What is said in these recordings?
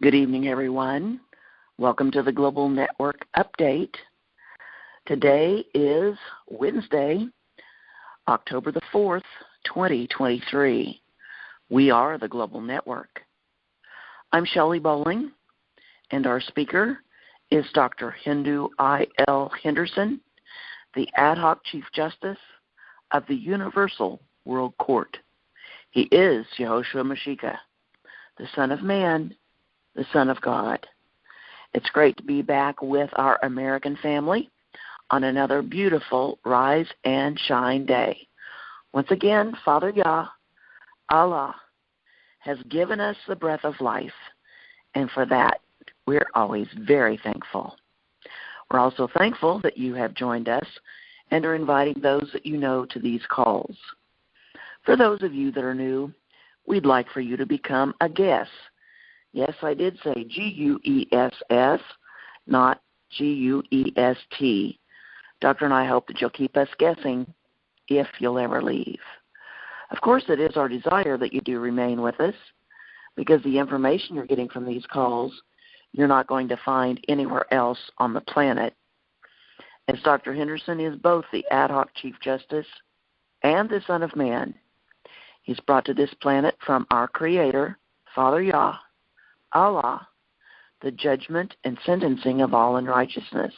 Good evening, everyone. Welcome to the Global Network Update. Today is Wednesday, October the 4th, 2023. We are the Global Network. I'm Shelley Bowling, and our speaker is Dr. Hendo IL Henderson, the Ad hoc Chief Justice of the Universal World Court. He is Yehoshua Mashiach, the Son of Man, the Son of God. It's great to be back with our American family on another beautiful Rise and Shine Day. Once again, Father Yah, Allah, has given us the breath of life, and for that, we're always very thankful. We're also thankful that you have joined us and are inviting those that you know to these calls. For those of you that are new, we'd like for you to become a guest. Yes, I did say G-U-E-S-S, not G-U-E-S-T. Doctor and I hope that you'll keep us guessing if you'll ever leave. Of course, it is our desire that you do remain with us, because the information you're getting from these calls, you're not going to find anywhere else on the planet. As Dr. Henderson is both the Ad hoc Chief Justice and the Son of Man, he's brought to this planet from our Creator, Father Yah, Allah, the judgment and sentencing of all unrighteousness.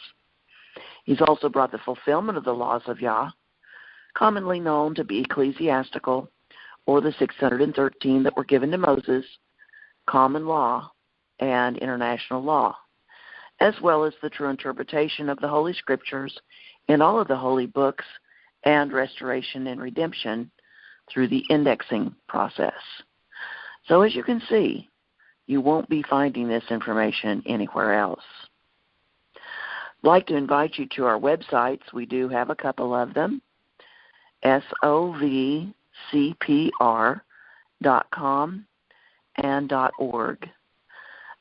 He's also brought the fulfillment of the laws of Yah, commonly known to be ecclesiastical, or the 613 that were given to Moses, common law, and international law, as well as the true interpretation of the Holy Scriptures in all of the holy books and restoration and redemption through the indexing process. So as you can see, you won't be finding this information anywhere else. I'd like to invite you to our websites. We do have a couple of them, sovcpr.com and .org.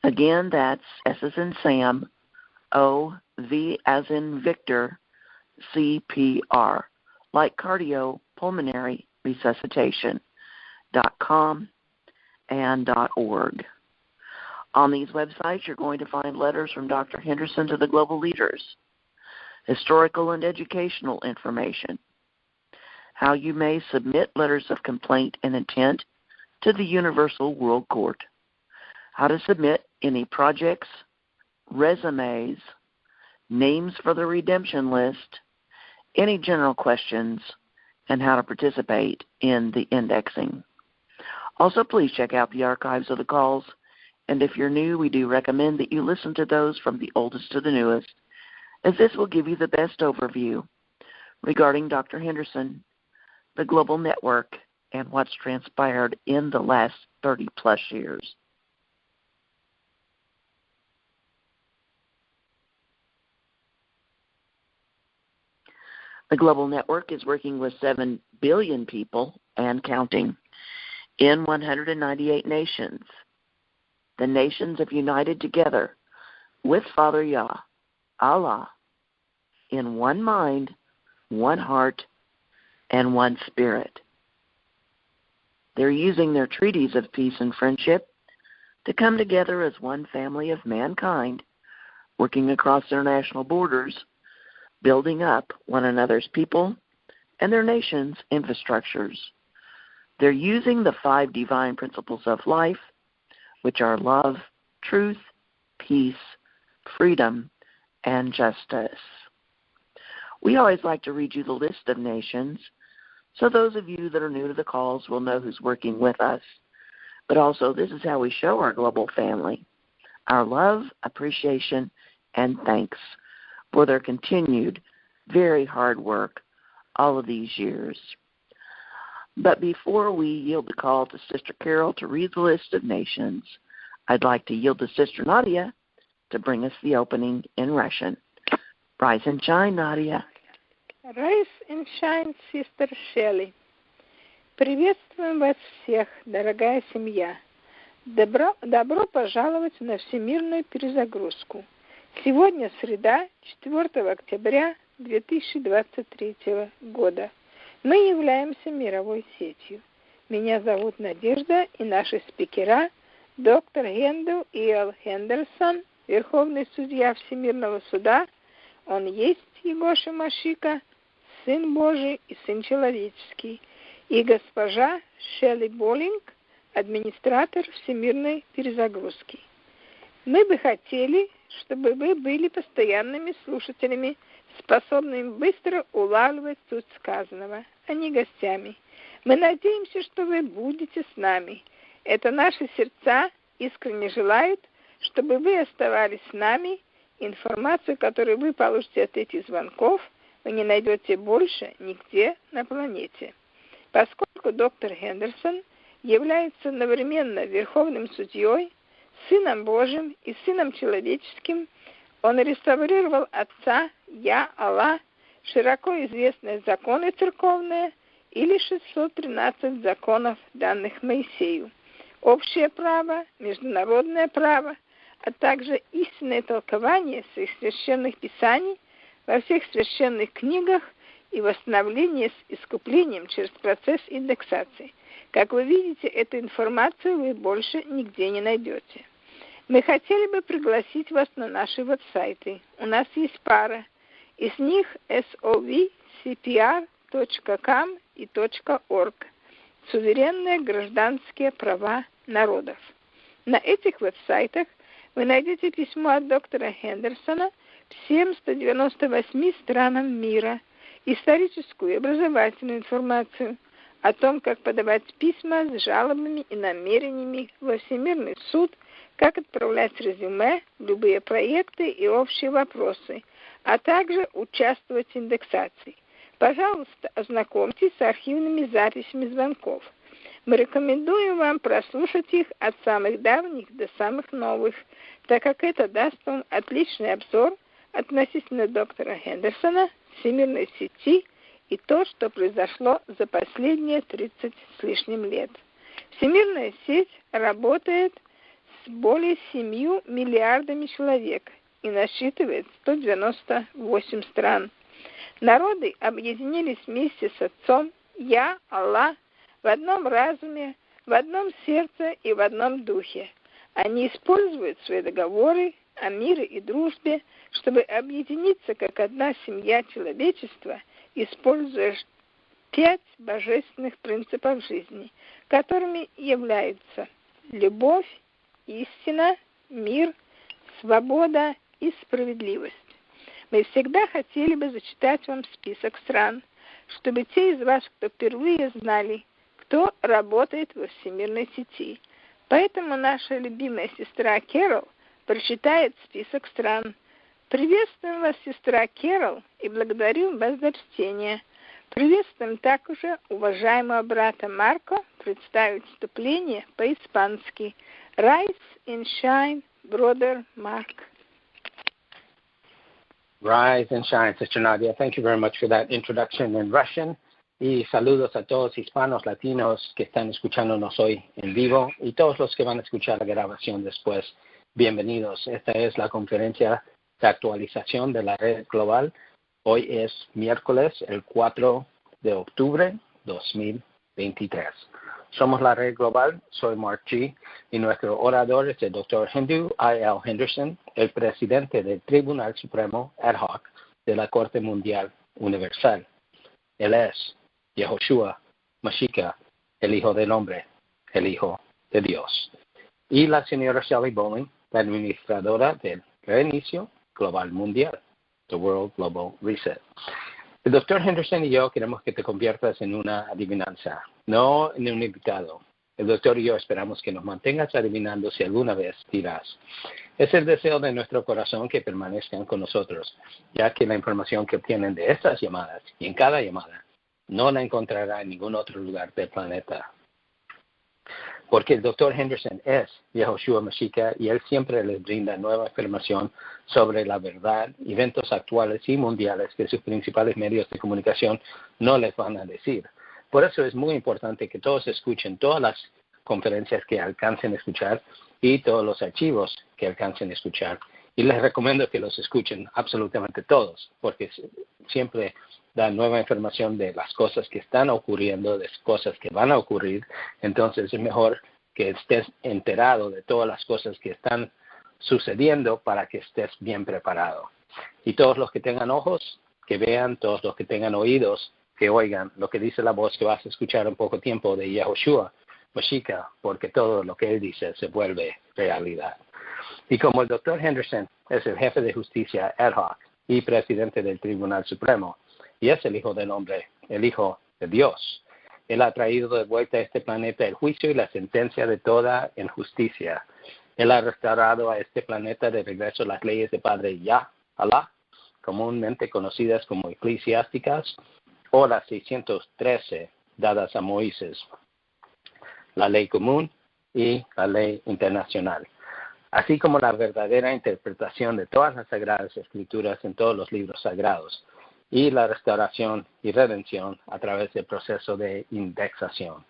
Again, that's S as in Sam, O, V as in Victor, CPR, like cardiopulmonary resuscitation.com and .org. On these websites, you're going to find letters from Dr. Henderson to the global leaders, historical and educational information, how you may submit letters of complaint and intent to the Universal World Court, how to submit any projects, resumes, names for the redemption list, any general questions, and how to participate in the indexing. Also, please check out the archives of the calls. And if you're new, we do recommend that you listen to those from the oldest to the newest, as this will give you the best overview regarding Dr. Henderson, the Global Network, and what's transpired in the last 30-plus years. The Global Network is working with 7 billion people and counting in 198 nations. The nations have united together with Father Yah, Allah, in one mind, one heart, and one spirit. They're using their treaties of peace and friendship to come together as one family of mankind, working across their national borders, building up one another's people and their nations' infrastructures. They're using the 5 divine principles of life, which are love, truth, peace, freedom, and justice. We always like to read you the list of nations, so those of you that are new to the calls will know who's working with us. But also, this is how we show our global family our love, appreciation, and thanks for their continued, very hard work all of these years. But before we yield the call to Sister Carol to read the list of nations, I'd like to yield to Sister Nadia to bring us the opening in Russian. Rise and shine, Nadia. Rise and shine, Sister Shelley. Приветствуем вас всех, дорогая семья. Добро пожаловать на всемирную перезагрузку. Сегодня среда, 4 октября 2023 года. Мы являемся мировой сетью. Меня зовут Надежда, и наши спикера доктор Hendo IL Henderson, верховный судья Всемирного суда, он есть Егоша Машика, Сын Божий и Сын Человеческий, и госпожа Шелли Боллинг, администратор Всемирной перезагрузки. Мы бы хотели, чтобы вы были постоянными слушателями, способными быстро улавливать суть сказанного, а не гостями. Мы надеемся, что вы будете с нами. Это наши сердца искренне желают, чтобы вы оставались с нами. Информацию, которую вы получите от этих звонков, вы не найдете больше нигде на планете. Поскольку доктор Хендерсон является одновременно Верховным Судьей, Сыном Божьим и Сыном Человеческим, он реставрировал Отца, Я, Аллах, широко известные законы церковные или 613 законов, данных Моисею, общее право, международное право, а также истинное толкование своих священных писаний во всех священных книгах и восстановление с искуплением через процесс индексации. Как вы видите, эту информацию вы больше нигде не найдете. Мы хотели бы пригласить вас на наши веб-сайты. У нас есть пара. Из них sovcpr.com и .org. Суверенные гражданские права народов. На этих веб-сайтах вы найдете письмо от доктора Хендерсона всем 198 странам мира, историческую и образовательную информацию о том, как подавать письма с жалобами и намерениями во Всемирный суд, как отправлять резюме, любые проекты и общие вопросы, а также участвовать в индексации. Пожалуйста, ознакомьтесь с архивными записями звонков. Мы рекомендуем вам прослушать их от самых давних до самых новых, так как это даст вам отличный обзор относительно доктора Хендерсона, всемирной сети и то, что произошло за последние 30 с лишним лет. Всемирная сеть работает с более 7 миллиардами человек и насчитывает 198 стран. Народы объединились вместе с Отцом, Я, Аллах, в одном разуме, в одном сердце и в одном духе. Они используют свои договоры о мире и дружбе, чтобы объединиться как одна семья человечества, используя 5 божественных принципов жизни, которыми являются любовь, истина, мир, свобода и справедливость. Мы всегда хотели бы зачитать вам список стран, чтобы те из вас, кто впервые знали, кто работает во всемирной сети. Поэтому наша любимая сестра Кэрол прочитает список стран. Приветствуем вас, сестра Кэрол, и благодарю вас за чтение. Приветствуем также уважаемого брата Марко представить вступление по-испански. Rise and shine, brother Mark. Rise and shine, Sister Nadia. Thank you very much for that introduction in Russian. Y saludos a todos hispanos, latinos que están escuchándonos hoy en vivo y todos los que van a escuchar la grabación después. Bienvenidos. Esta es la conferencia de actualización de la red global. Hoy es miércoles, el 4 de octubre 2023. Somos la red global. Soy Mark G. y nuestro orador es el Dr. Hendo IL Henderson, el presidente del Tribunal Supremo Ad Hoc de la Corte Mundial Universal. Él es Yehoshua Mashiach, el Hijo del Hombre, el Hijo de Dios. Y la señora Shelley Bolling, la administradora del Reinicio Global Mundial, The World Global Reset. El Dr. Henderson y yo queremos que te conviertas en una adivinanza, no en un invitado. El doctor y yo esperamos que nos mantengas adivinando si alguna vez dirás. Es el deseo de nuestro corazón que permanezcan con nosotros, ya que la información que obtienen de estas llamadas y en cada llamada no la encontrará en ningún otro lugar del planeta. Porque el Dr. Henderson es Yehoshua Mashiach y él siempre les brinda nueva información sobre la verdad, eventos actuales y mundiales que sus principales medios de comunicación no les van a decir. Por eso es muy importante que todos escuchen todas las conferencias que alcancen a escuchar y todos los archivos que alcancen a escuchar. Y les recomiendo que los escuchen absolutamente todos, porque siempre dan nueva información de las cosas que están ocurriendo, de cosas que van a ocurrir. Entonces es mejor que estés enterado de todas las cosas que están sucediendo para que estés bien preparado. Y todos los que tengan ojos, que vean; todos los que tengan oídos, que oigan lo que dice la voz que vas a escuchar en poco tiempo de Yahushua Mashiach, porque todo lo que él dice se vuelve realidad. Y como el Dr. Henderson es el jefe de justicia ad hoc y presidente del Tribunal Supremo, y es el Hijo del Hombre, el Hijo de Dios, él ha traído de vuelta a este planeta el juicio y la sentencia de toda injusticia. Él ha restaurado a este planeta de regreso las leyes de Padre Yah, Alá, comúnmente conocidas como eclesiásticas, o las 613 dadas a Moisés, la ley común y la ley internacional, así como la verdadera interpretación de todas las sagradas escrituras en todos los libros sagrados, y la restauración y redención a través del proceso de indexación.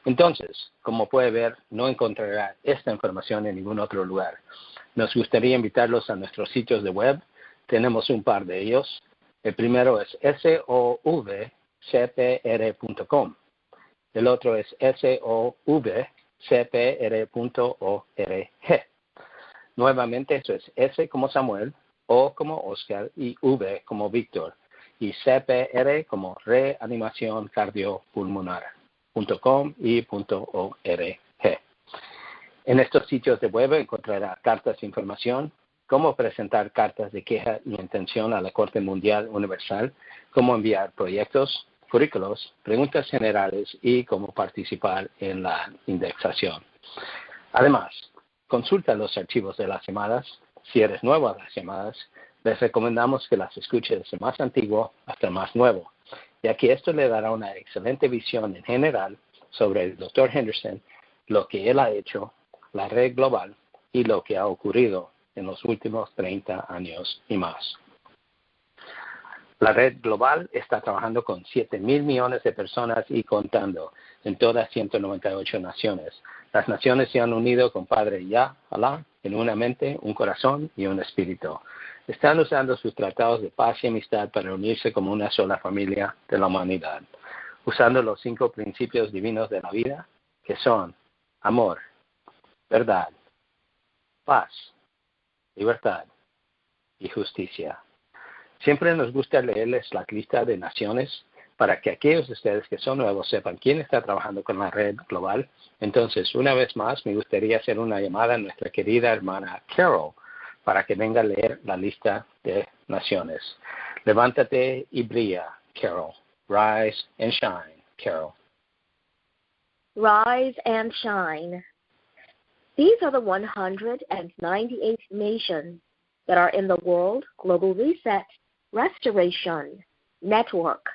Entonces, como puede ver, no encontrará esta información en ningún otro lugar. Nos gustaría invitarlos a nuestros sitios de web. Tenemos un par de ellos. El primero es sovcpr.com. El otro es sovcpr.org. Nuevamente, eso es S como Samuel, O como Oscar y V como Víctor. Y CPR como reanimación cardiopulmonar.com y .org. En estos sitios de web encontrará cartas de información, cómo presentar cartas de queja y intención a la Corte Mundial Universal, cómo enviar proyectos, currículos, preguntas generales y cómo participar en la indexación. Además, consulta los archivos de las llamadas. Si eres nuevo a las llamadas, les recomendamos que las escuche desde más antiguo hasta más nuevo, ya que esto le dará una excelente visión en general sobre el Dr. Henderson, lo que él ha hecho, la red global y lo que ha ocurrido en los últimos 30 años y más. La red global está trabajando con 7,000 millones de personas y contando en todas 198 naciones. Las naciones se han unido con Padre Yah, Alá, en una mente, un corazón y un espíritu. Están usando sus tratados de paz y amistad para unirse como una sola familia de la humanidad, usando los 5 principios divinos de la vida, que son amor, verdad, paz, libertad y justicia. Siempre nos gusta leerles la lista de naciones para que aquellos de ustedes que son nuevos sepan quién está trabajando con la red global. Entonces, una vez más, me gustaría hacer una llamada a nuestra querida hermana Carol para que venga a leer la lista de naciones. Levántate y brilla, Carol. Rise and shine, Carol. Rise and shine. These are the 198 nations that are in the World Global Reset Restoration Network.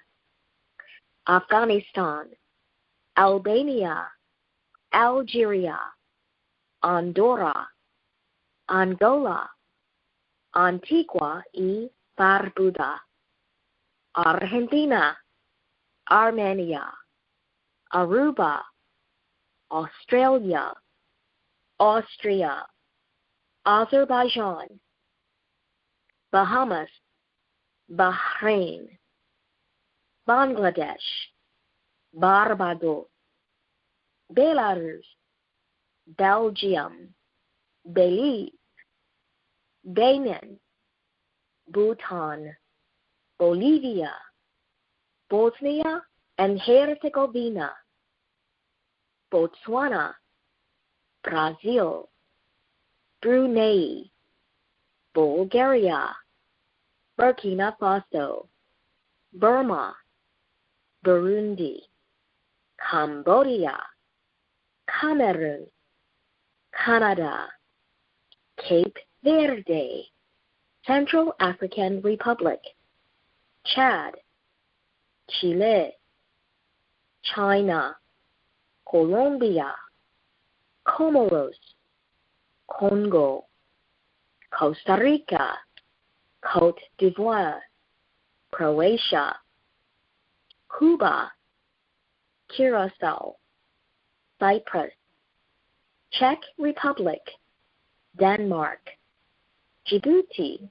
Afghanistan, Albania, Algeria, Andorra, Angola, Antigua y Barbuda, Argentina, Armenia, Aruba, Australia, Austria, Azerbaijan, Bahamas, Bahrain, Bangladesh, Barbados, Belarus, Belgium, Belize, Benin, Bhutan, Bolivia, Bosnia and Herzegovina, Botswana, Brazil, Brunei, Bulgaria, Burkina Faso, Burma, Burundi, Cambodia, Cameroon, Canada, Cape Verde, Central African Republic, Chad, Chile, China, Colombia, Comoros, Congo, Costa Rica, Côte d'Ivoire, Croatia, Cuba, Curacao, Cyprus, Czech Republic, Denmark, Djibouti,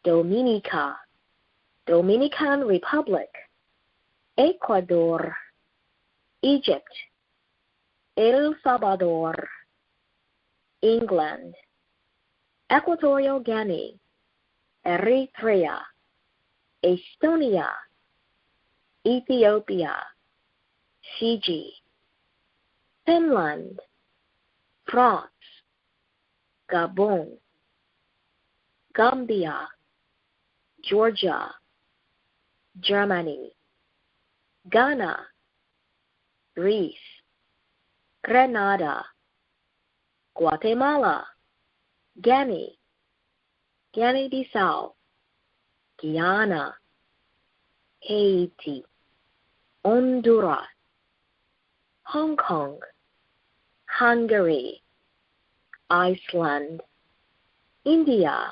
Dominica, Dominican Republic, Ecuador, Egypt, El Salvador, England, Equatorial Guinea, Eritrea, Estonia, Ethiopia, Fiji, Finland, France, Gabon, Gambia, Georgia, Germany, Ghana, Greece, Grenada, Guatemala, Guinea, Guinea-Bissau, Guyana, Haiti, Honduras, Hong Kong, Hungary, Iceland, India,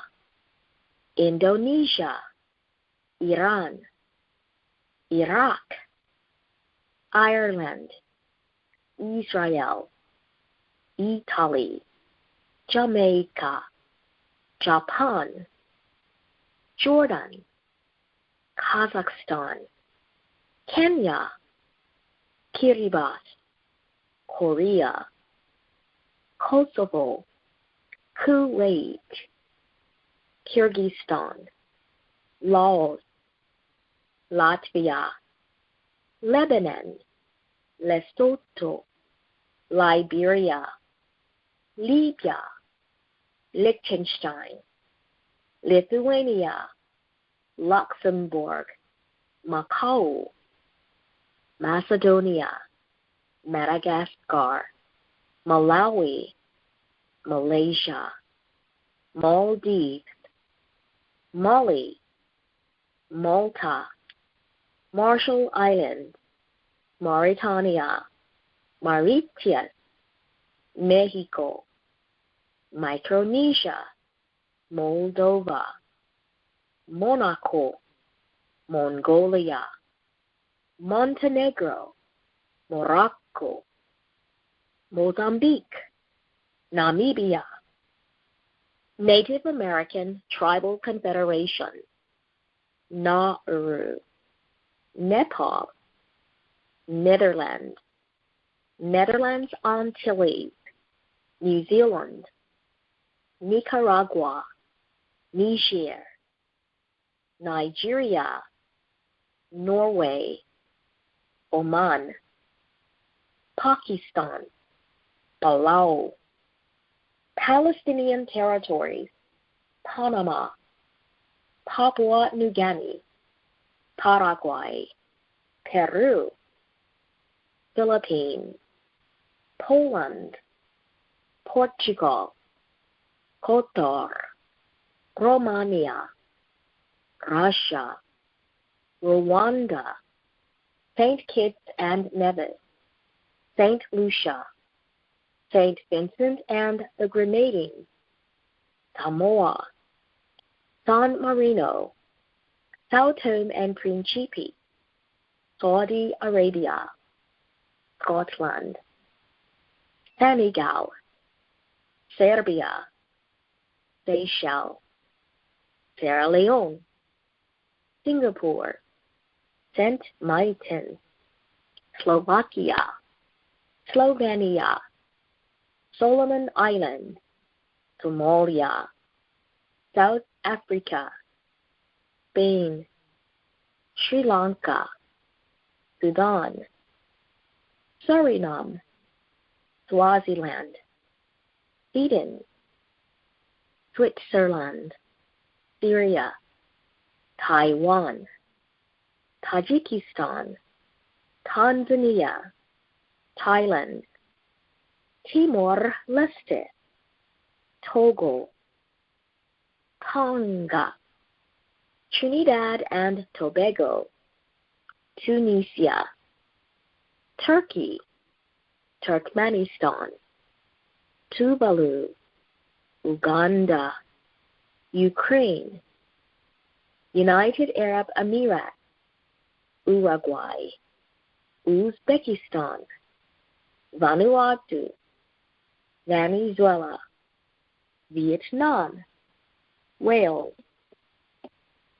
Indonesia, Iran, Iraq, Ireland, Israel, Italy, Jamaica, Japan, Jordan, Kazakhstan, Kenya, Kiribati, Korea, Kosovo, Kuwait, Kyrgyzstan, Laos, Latvia, Lebanon, Lesotho, Liberia, Libya, Liechtenstein, Lithuania, Luxembourg, Macau, Macedonia, Madagascar, Malawi, Malaysia, Maldives, Mali, Malta, Marshall Islands, Mauritania, Mauritius, Mexico, Micronesia, Moldova, Monaco, Mongolia, Montenegro, Morocco, Mozambique, Namibia, Native American Tribal Confederation, Nauru, Nepal, Netherlands, Netherlands Antilles, New Zealand, Nicaragua, Niger, Nigeria, Norway, Oman, Pakistan, Palau, Palestinian territories, Panama, Papua New Guinea, Paraguay, Peru, Philippines, Poland, Portugal, Qatar, Romania, Russia, Rwanda, St. Kitts and Nevis, St. Lucia, St. Vincent and the Grenadines, Samoa, San Marino, Sao Tome and Principe, Saudi Arabia, Scotland, Senegal, Serbia, Seychelles, Sierra Leone, Singapore, St. Martin, Slovakia, Slovenia, Solomon Islands, Somalia, South Africa, Spain, Sri Lanka, Sudan, Suriname, Swaziland, Sweden, Switzerland, Syria, Taiwan, Tajikistan, Tanzania, Thailand, Timor-Leste, Togo, Tonga, Trinidad and Tobago, Tunisia, Turkey, Turkmenistan, Tuvalu, Uganda, Ukraine, United Arab Emirates, Uruguay, Uzbekistan, Vanuatu, Venezuela, Vietnam, Wales,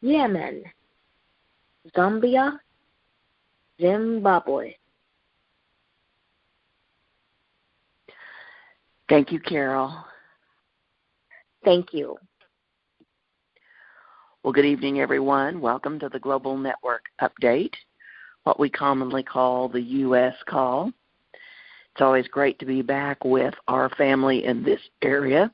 Yemen, Zambia, Zimbabwe. Thank you, Carol. Thank you. Well, good evening, everyone. Welcome to the Global Network Update, what we commonly call the U.S. call. It's always great to be back with our family in this area.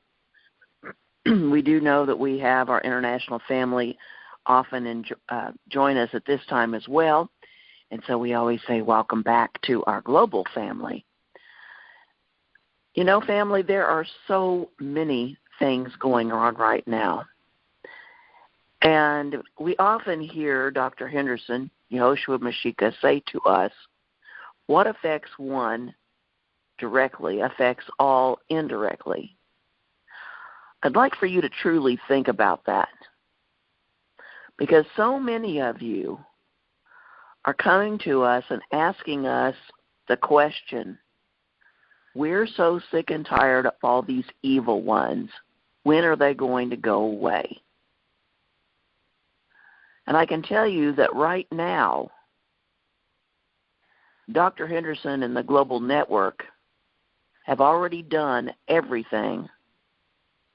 We do know that we have our international family often join us at this time as well, and so we always say welcome back to our global family. You know, family, there are so many things going on right now. And we often hear Dr. Henderson, Yehoshua Mashika, say to us, what affects one directly affects all indirectly. I'd like for you to truly think about that, because so many of you are coming to us and asking us the question, we're so sick and tired of all these evil ones. When are they going to go away? And I can tell you that right now, Dr. Henderson and the Global Network have already done everything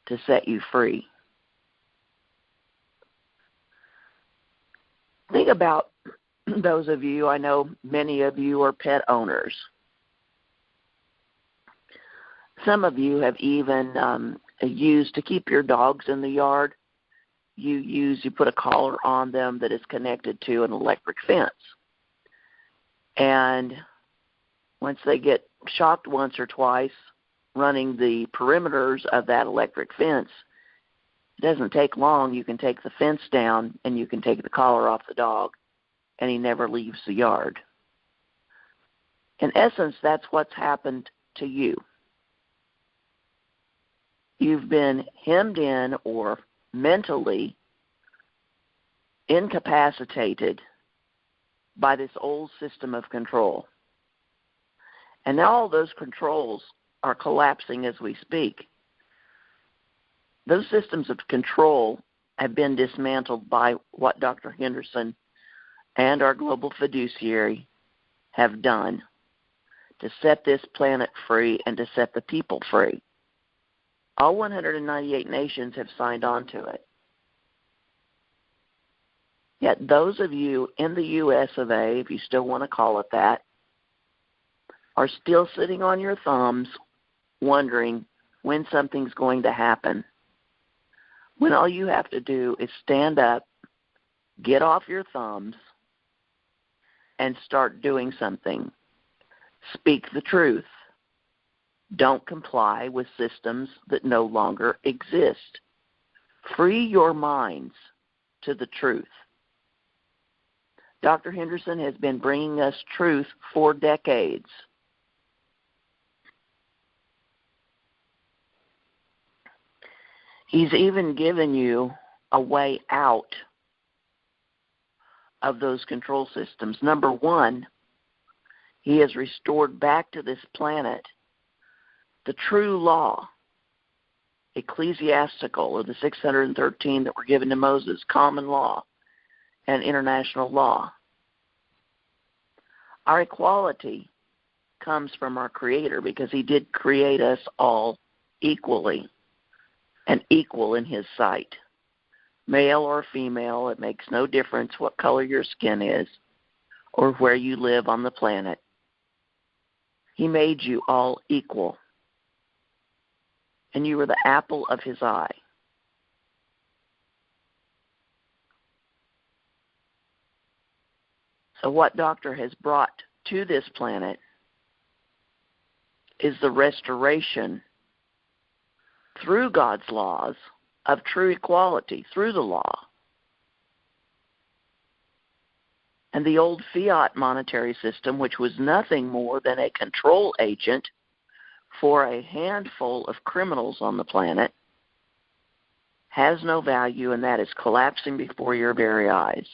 to set you free. Think about those of you, I know many of you are pet owners. Some of you have even used to keep your dogs in the yard. You put a collar on them that is connected to an electric fence. And once they get shocked once or twice running the perimeters of that electric fence, it doesn't take long. You can take the fence down and you can take the collar off the dog, and he never leaves the yard. In essence, that's what's happened to you. You've been hemmed in or mentally incapacitated by this old system of control. And now all those controls are collapsing as we speak. Those systems of control have been dismantled by what Dr. Henderson and our global fiduciary have done to set this planet free and to set the people free. All 198 nations have signed on to it. Yet those of you in the U.S. of A., if you still want to call it that, are still sitting on your thumbs wondering when something's going to happen, when all you have to do is stand up, get off your thumbs, and start doing something. Speak the truth. Don't comply with systems that no longer exist. Free your minds to the truth. Dr. Henderson has been bringing us truth for decades. He's even given you a way out of those control systems. Number one, he has restored back to this planet the true law, ecclesiastical, or the 613 that were given to Moses, common law and international law. Our equality comes from our Creator because he did create us all equally and equal in his sight. Male or female, it makes no difference what color your skin is or where you live on the planet. He made you all equal. And you were the apple of his eye. So what Doctor has brought to this planet is the restoration through God's laws of true equality, through the law. And the old fiat monetary system, which was nothing more than a control agent for a handful of criminals on the planet, has no value, and that is collapsing before your very eyes.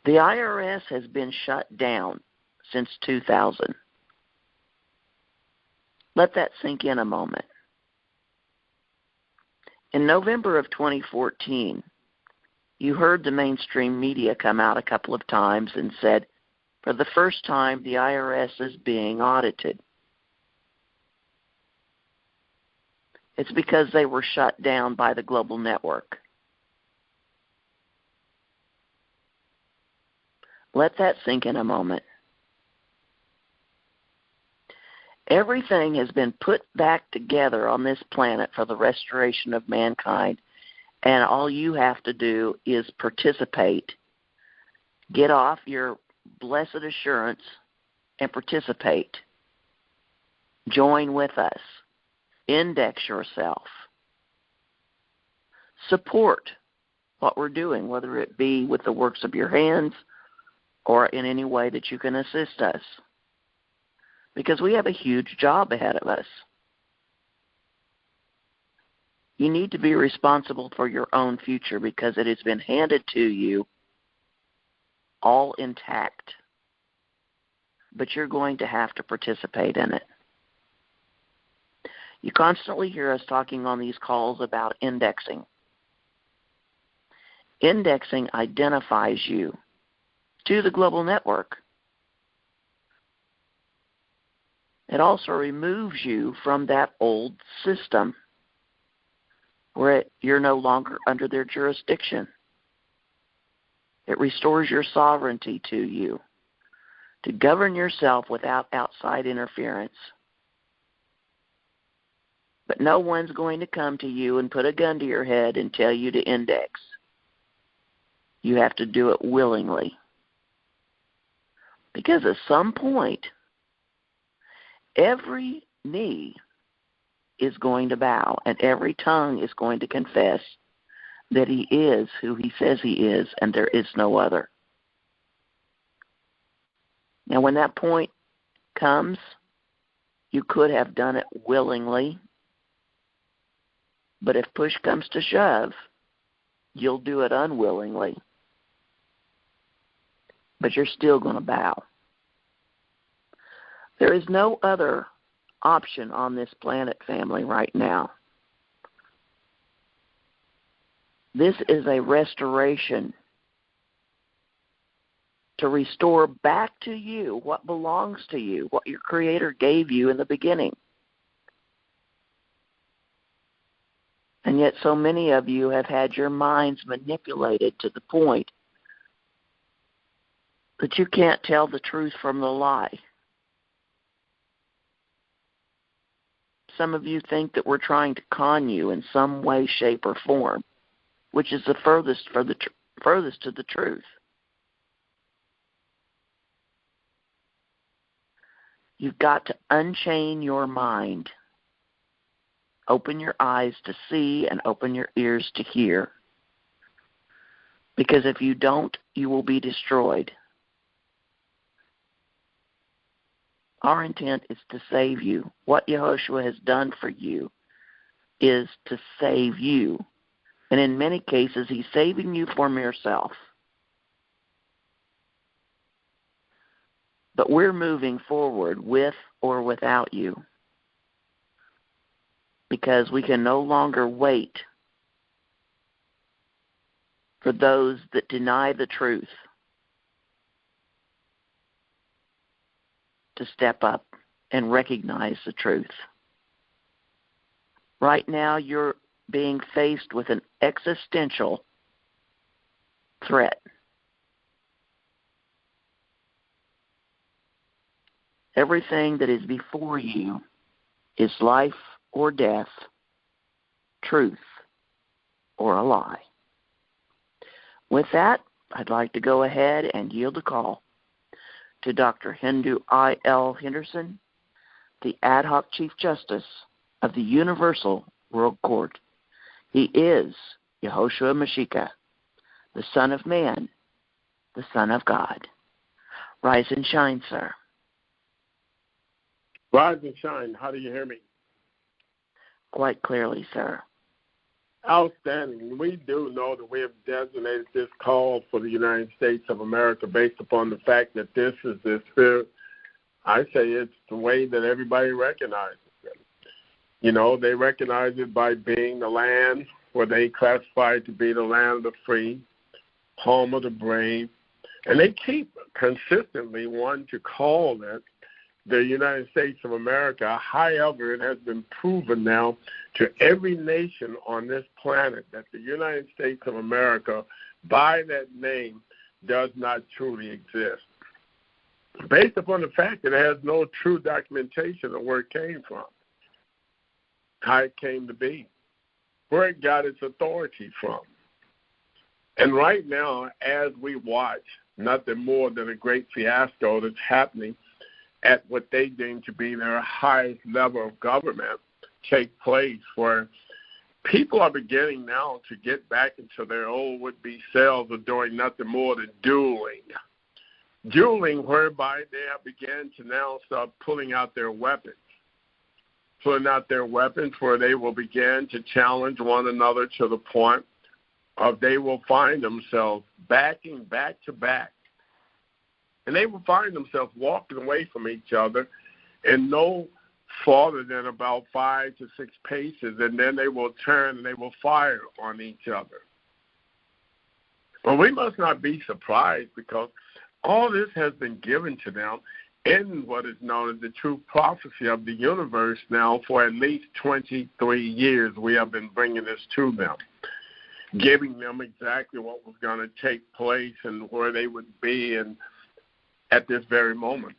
The IRS has been shut down since 2000. Let that sink in a moment. In November of 2014, you heard the mainstream media come out a couple of times and said, for the first time, the IRS is being audited. It's because they were shut down by the global network. Let that sink in a moment. Everything has been put back together on this planet for the restoration of mankind, and all you have to do is participate. Get off your blessed assurance and participate. Join with us. Index yourself. Support what we're doing, whether it be with the works of your hands or in any way that you can assist us. Because we have a huge job ahead of us. You need to be responsible for your own future because it has been handed to you all intact. But you're going to have to participate in it. You constantly hear us talking on these calls about indexing. Indexing identifies you to the global network. It also removes you from that old system where you're no longer under their jurisdiction. It restores your sovereignty to you, to govern yourself without outside interference. But no one's going to come to you and put a gun to your head and tell you to index. You have to do it willingly. Because at some point, every knee is going to bow and every tongue is going to confess that he is who he says he is and there is no other. Now, when that point comes, you could have done it willingly, but if push comes to shove, you'll do it unwillingly. But you're still going to bow. There is no other option on this planet, family, right now. This is a restoration to restore back to you what belongs to you, what your Creator gave you in the beginning. And yet so many of you have had your minds manipulated to the point that you can't tell the truth from the lie. Some of you think that we're trying to con you in some way, shape, or form, which is the furthest to the truth. You've got to unchain your mind. Open your eyes to see and open your ears to hear. Because if you don't, you will be destroyed. Our intent is to save you. What Yehoshua has done for you is to save you. And in many cases, he's saving you from yourself. But we're moving forward with or without you. Because we can no longer wait for those that deny the truth to step up and recognize the truth. Right now, you're being faced with an existential threat. Everything that is before you is life or death, truth or a lie. With that, I'd like to go ahead and yield the call to Dr. Hendo IL Henderson, the ad hoc Chief Justice of the Universal World Court. He is Yehoshua Mashiach, the Son of Man, the Son of God. Rise and shine, sir. Rise and shine. How do you hear me? Quite clearly, sir. Outstanding. We do know that we have designated this call for the United States of America based upon the fact that this is the spirit. I say it's the way that everybody recognizes it. You know, they recognize it by being the land where they classify it to be the land of the free, home of the brave, and they keep consistently wanting to call it the United States of America. However, it has been proven now to every nation on this planet that the United States of America, by that name, does not truly exist, based upon the fact that it has no true documentation of where it came from, how it came to be, where it got its authority from. And right now, as we watch nothing more than a great fiasco that's happening at what they deem to be their highest level of government take place, where people are beginning now to get back into their old would-be selves of doing nothing more than dueling. Dueling whereby they have begun to now start pulling out their weapons where they will begin to challenge one another to the point of they will find themselves backing back to back. And they will find themselves walking away from each other in no farther than about 5 to 6 paces, and then they will turn and they will fire on each other. Well, we must not be surprised, because all this has been given to them in what is known as the true prophecy of the universe now for at least 23 years. We have been bringing this to them, giving them exactly what was going to take place and where they would be and at this very moment.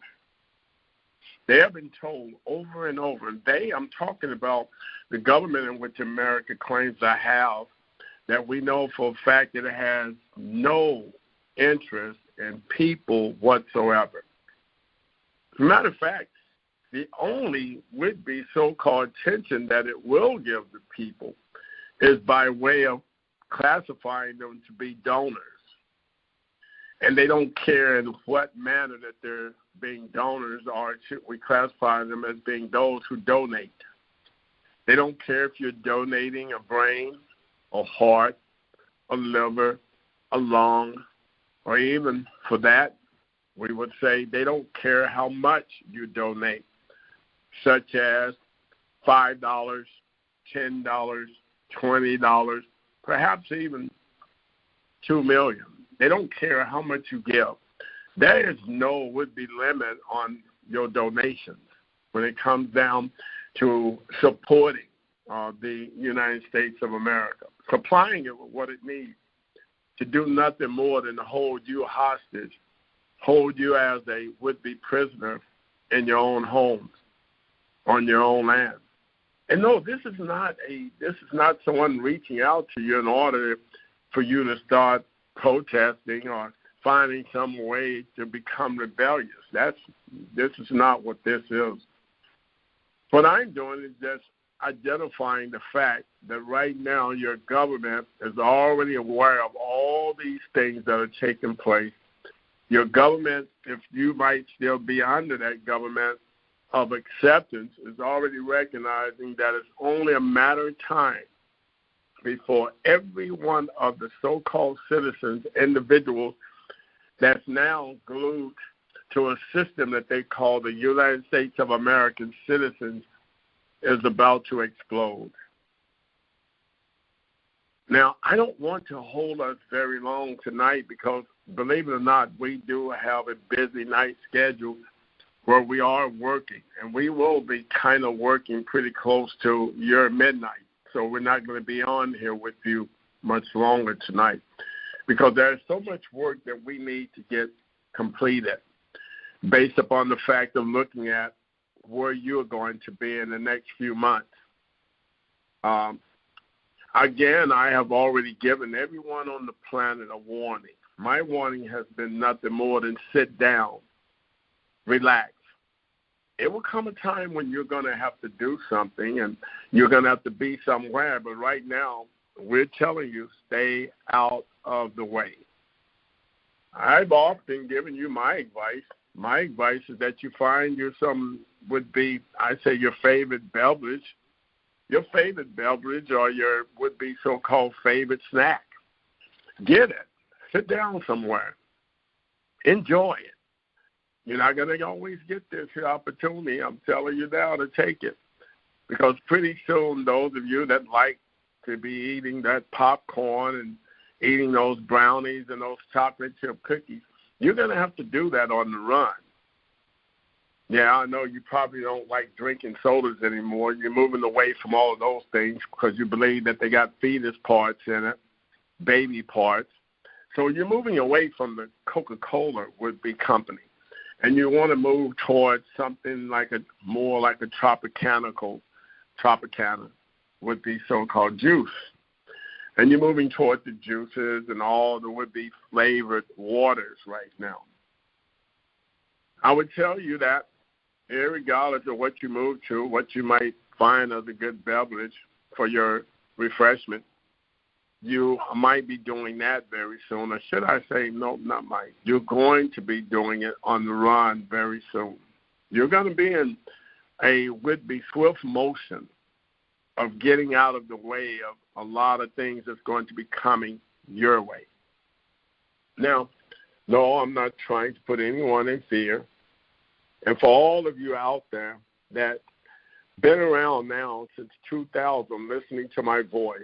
They have been told over and over, I'm talking about the government in which America claims to have, that we know for a fact that it has no interest in people whatsoever. As a matter of fact, the only would-be so-called attention that it will give the people is by way of classifying them to be donors. And they don't care in what manner that they're being donors, or should we classify them as being those who donate. They don't care if you're donating a brain, a heart, a liver, a lung, or even for that, we would say they don't care how much you donate, such as $5, $10, $20, perhaps even $2 million. They don't care how much you give. There is no would-be limit on your donations when it comes down to supporting the United States of America, supplying it with what it needs to do nothing more than to hold you hostage, hold you as a would-be prisoner in your own homes, on your own land. And no, this is not someone reaching out to you in order for you to start protesting or finding some way to become rebellious. This is not what this is. What I'm doing is just identifying the fact that right now your government is already aware of all these things that are taking place. Your government, if you might still be under that government of acceptance, is already recognizing that it's only a matter of time before every one of the so-called citizens, individuals, that's now glued to a system that they call the United States of American citizens, is about to explode. Now, I don't want to hold us very long tonight because, believe it or not, we do have a busy night schedule where we are working, and we will be kind of working pretty close to your midnight. So we're not going to be on here with you much longer tonight because there's so much work that we need to get completed based upon the fact of looking at where you're going to be in the next few months. Again, I have already given everyone on the planet a warning. My warning has been nothing more than sit down, relax. It will come a time when you're going to have to do something and you're going to have to be somewhere. But right now, we're telling you, stay out of the way. I've often given you my advice. My advice is that you find your your favorite beverage. Your favorite beverage or your would-be so-called favorite snack. Get it. Sit down somewhere. Enjoy it. You're not going to always get this opportunity. I'm telling you now to take it. Because pretty soon, those of you that like to be eating that popcorn and eating those brownies and those chocolate chip cookies, you're going to have to do that on the run. Yeah, I know you probably don't like drinking sodas anymore. You're moving away from all of those things because you believe that they got fetus parts in it, baby parts. So you're moving away from the Coca-Cola would-be company, and you want to move towards something like more like a Tropicana would be so-called juice. And you're moving towards the juices and all the would-be flavored waters right now. I would tell you that regardless of what you move to, what you might find as a good beverage for your refreshment, you might be doing that very soon. Or should I say, no, not might. You're going to be doing it on the run very soon. You're going to be in a would-be swift motion of getting out of the way of a lot of things that's going to be coming your way. Now, no, I'm not trying to put anyone in fear. And for all of you out there that been around now since 2000 listening to my voice,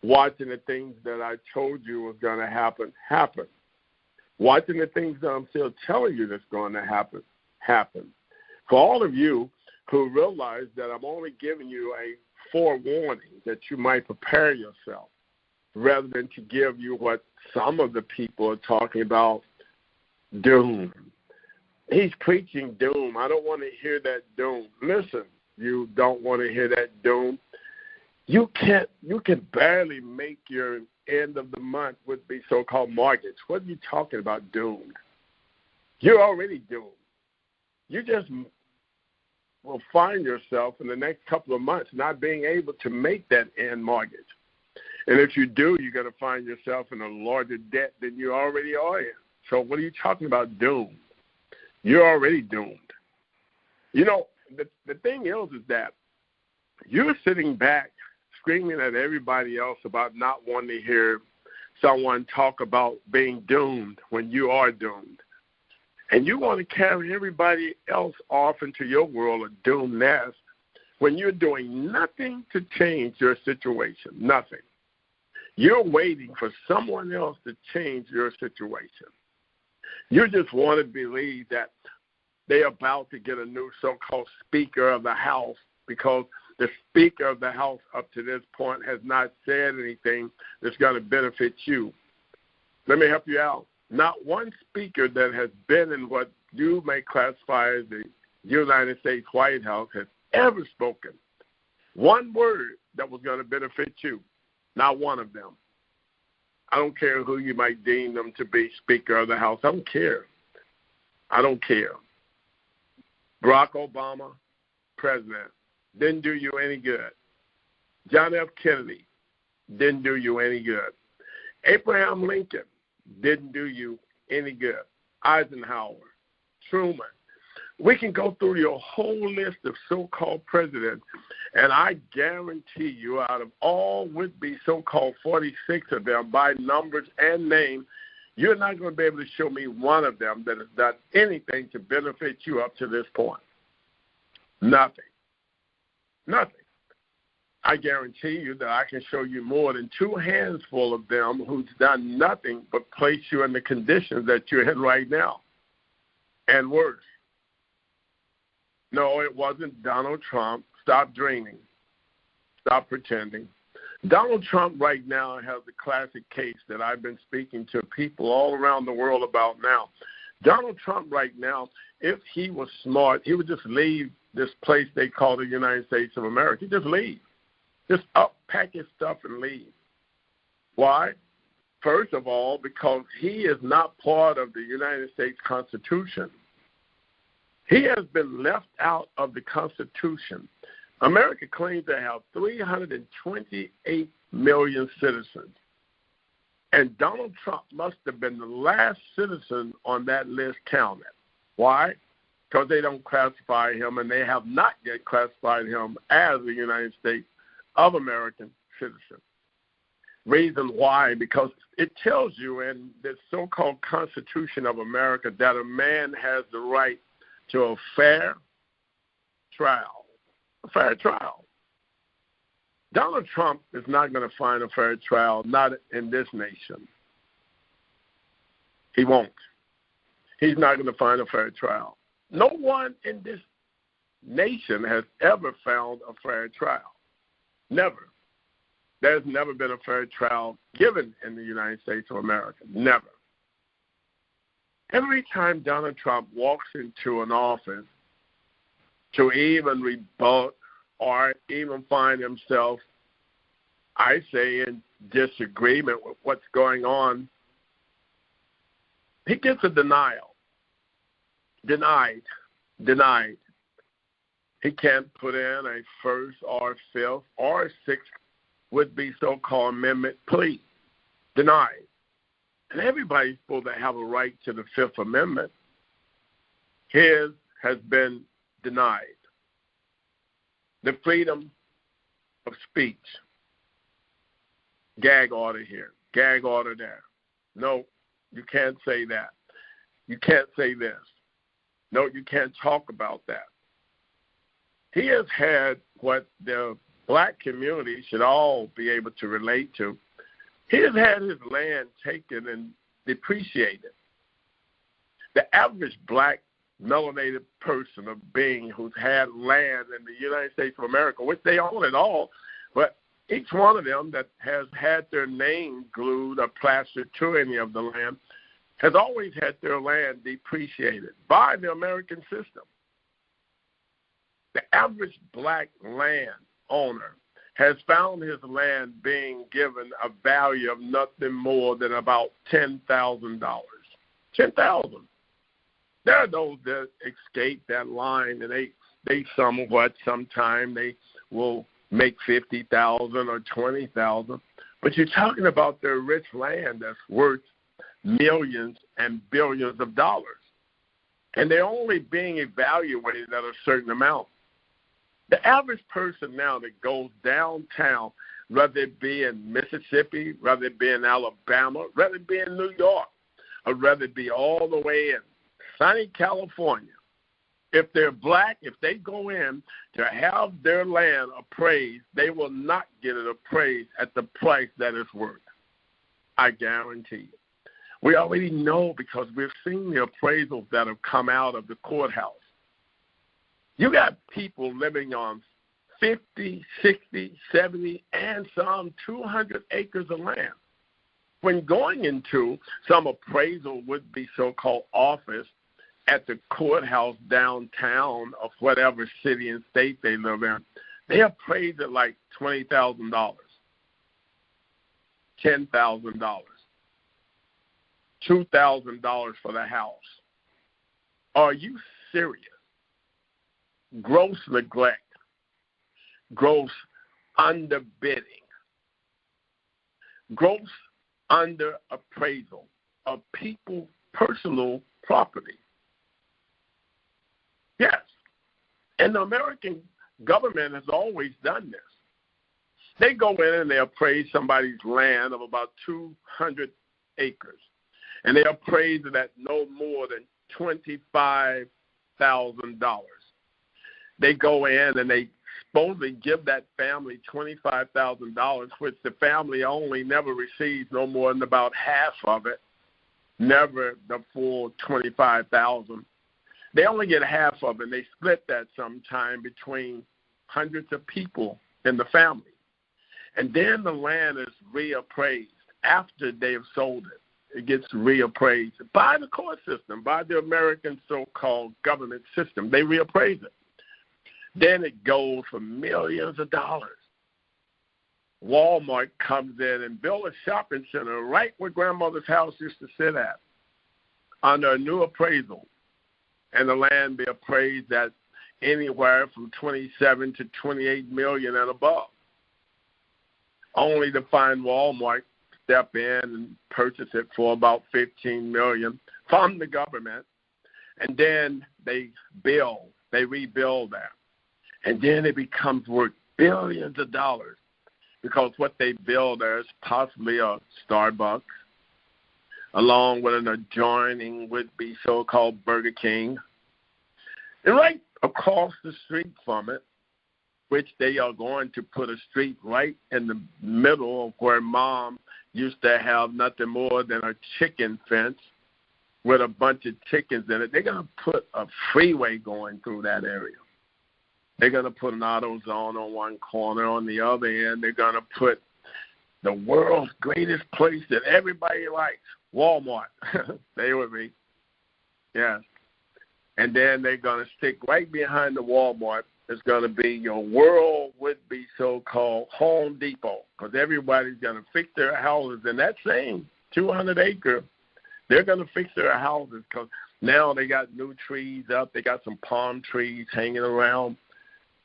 watching the things that I told you was going to happen. Watching the things that I'm still telling you that's going to happen. For all of you who realize that I'm only giving you a forewarning that you might prepare yourself rather than to give you what some of the people are talking about, doom. He's preaching doom. I don't want to hear that doom. Listen, you don't want to hear that doom. You can barely make your end of the month with the so-called mortgage. What are you talking about, doomed? You're already doomed. You just will find yourself in the next couple of months not being able to make that end mortgage. And if you do, you're going to find yourself in a larger debt than you already are in. So what are you talking about, doomed? You're already doomed. You know, the thing is that you're sitting back screaming at everybody else about not wanting to hear someone talk about being doomed when you are doomed. And you want to carry everybody else off into your world of doomness when you're doing nothing to change your situation, nothing. You're waiting for someone else to change your situation. You just want to believe that they're about to get a new so-called Speaker of the House because the Speaker of the House up to this point has not said anything that's going to benefit you. Let me help you out. Not one speaker that has been in what you may classify as the United States White House has ever spoken one word that was going to benefit you. Not one of them. I don't care who you might deem them to be Speaker of the House. I don't care. Barack Obama, president, didn't do you any good. John F. Kennedy didn't do you any good. Abraham Lincoln didn't do you any good. Eisenhower, Truman. We can go through your whole list of so-called presidents, and I guarantee you out of all would-be so-called 46 of them by numbers and name, you're not going to be able to show me one of them that has done anything to benefit you up to this point. Nothing. I guarantee you that I can show you more than two hands full of them who's done nothing but place you in the conditions that you're in right now. And worse. No, it wasn't Donald Trump. Stop dreaming. Stop pretending. Donald Trump right now has a classic case that I've been speaking to people all around the world about now. Donald Trump right now, if he was smart, he would just leave this place they call the United States of America. He'd just leave. Just pack his stuff and leave. Why? First of all, because he is not part of the United States Constitution. He has been left out of the Constitution. America claims to have 328 million citizens. And Donald Trump must have been the last citizen on that list counted. Why? Because they don't classify him, and they have not yet classified him as a United States of American citizen. Reason why? Because it tells you in the so-called Constitution of America that a man has the right to a fair trial. A fair trial. Donald Trump is not going to find a fair trial, not in this nation. He won't. He's not going to find a fair trial. No one in this nation has ever found a fair trial. Never. There's never been a fair trial given in the United States of America. Never. Every time Donald Trump walks into an office to even rebut or even find himself, I say, in disagreement with what's going on, he gets a denial. Denied. He can't put in a first or fifth or sixth would-be so-called amendment plea. Denied. And everybody's supposed to have a right to the Fifth Amendment. His has been denied. The freedom of speech. Gag order here. Gag order there. No, you can't say that. You can't say this. No, you can't talk about that. He has had what the black community should all be able to relate to. He has had his land taken and depreciated. The average black melanated person or being who's had land in the United States of America, which they own it all, but each one of them that has had their name glued or plastered to any of the land has always had their land depreciated by the American system. The average black land owner has found his land being given a value of nothing more than about $10,000. $10,000. There are those that escape that line, and they sometime they will make $50,000 or $20,000. But you're talking about their rich land that's worth millions and billions of dollars, and they're only being evaluated at a certain amount. The average person now that goes downtown, whether it be in Mississippi, whether it be in Alabama, whether it be in New York, or whether it be all the way in sunny California, if they're black, if they go in to have their land appraised, they will not get it appraised at the price that it's worth. I guarantee you. We already know because we've seen the appraisals that have come out of the courthouse. You got people living on 50, 60, 70, and some 200 acres of land. When going into some appraisal would be so-called office at the courthouse downtown of whatever city and state they live in, they appraise it like $20,000, $10,000, $2,000 for the house. Are you serious? Gross neglect, gross underbidding, gross under appraisal of people's personal property. Yes, and the American government has always done this. They go in and they appraise somebody's land of about 200 acres, and they appraise it at no more than $25,000. They go in and they supposedly give that family $25,000, which the family only never receives no more than about half of it, never the full $25,000. They only get half of it, and they split that sometime between hundreds of people in the family. And then the land is reappraised after they have sold it. It gets reappraised by the court system, by the American so-called government system. They reappraise it. Then it goes for millions of dollars. Walmart comes in and builds a shopping center right where grandmother's house used to sit at under a new appraisal. And the land be appraised at anywhere from 27 to 28 million and above. Only to find Walmart step in and purchase it for about 15 million from the government. And then they rebuild that. And then it becomes worth billions of dollars because what they build there is possibly a Starbucks, along with an adjoining would-be so-called Burger King. And right across the street from it, which they are going to put a street right in the middle of where Mom used to have nothing more than a chicken fence, with a bunch of chickens in it. They're going to put a freeway going through that area. They're going to put an auto zone on one corner. On the other end, they're going to put the world's greatest place that everybody likes, Walmart. Stay with me. Yeah. And then they're going to stick right behind the Walmart. It's going to be your world would-be so-called Home Depot, because everybody's going to fix their houses in that same 200-acre. They're going to fix their houses because now they got new trees up. They got some palm trees hanging around.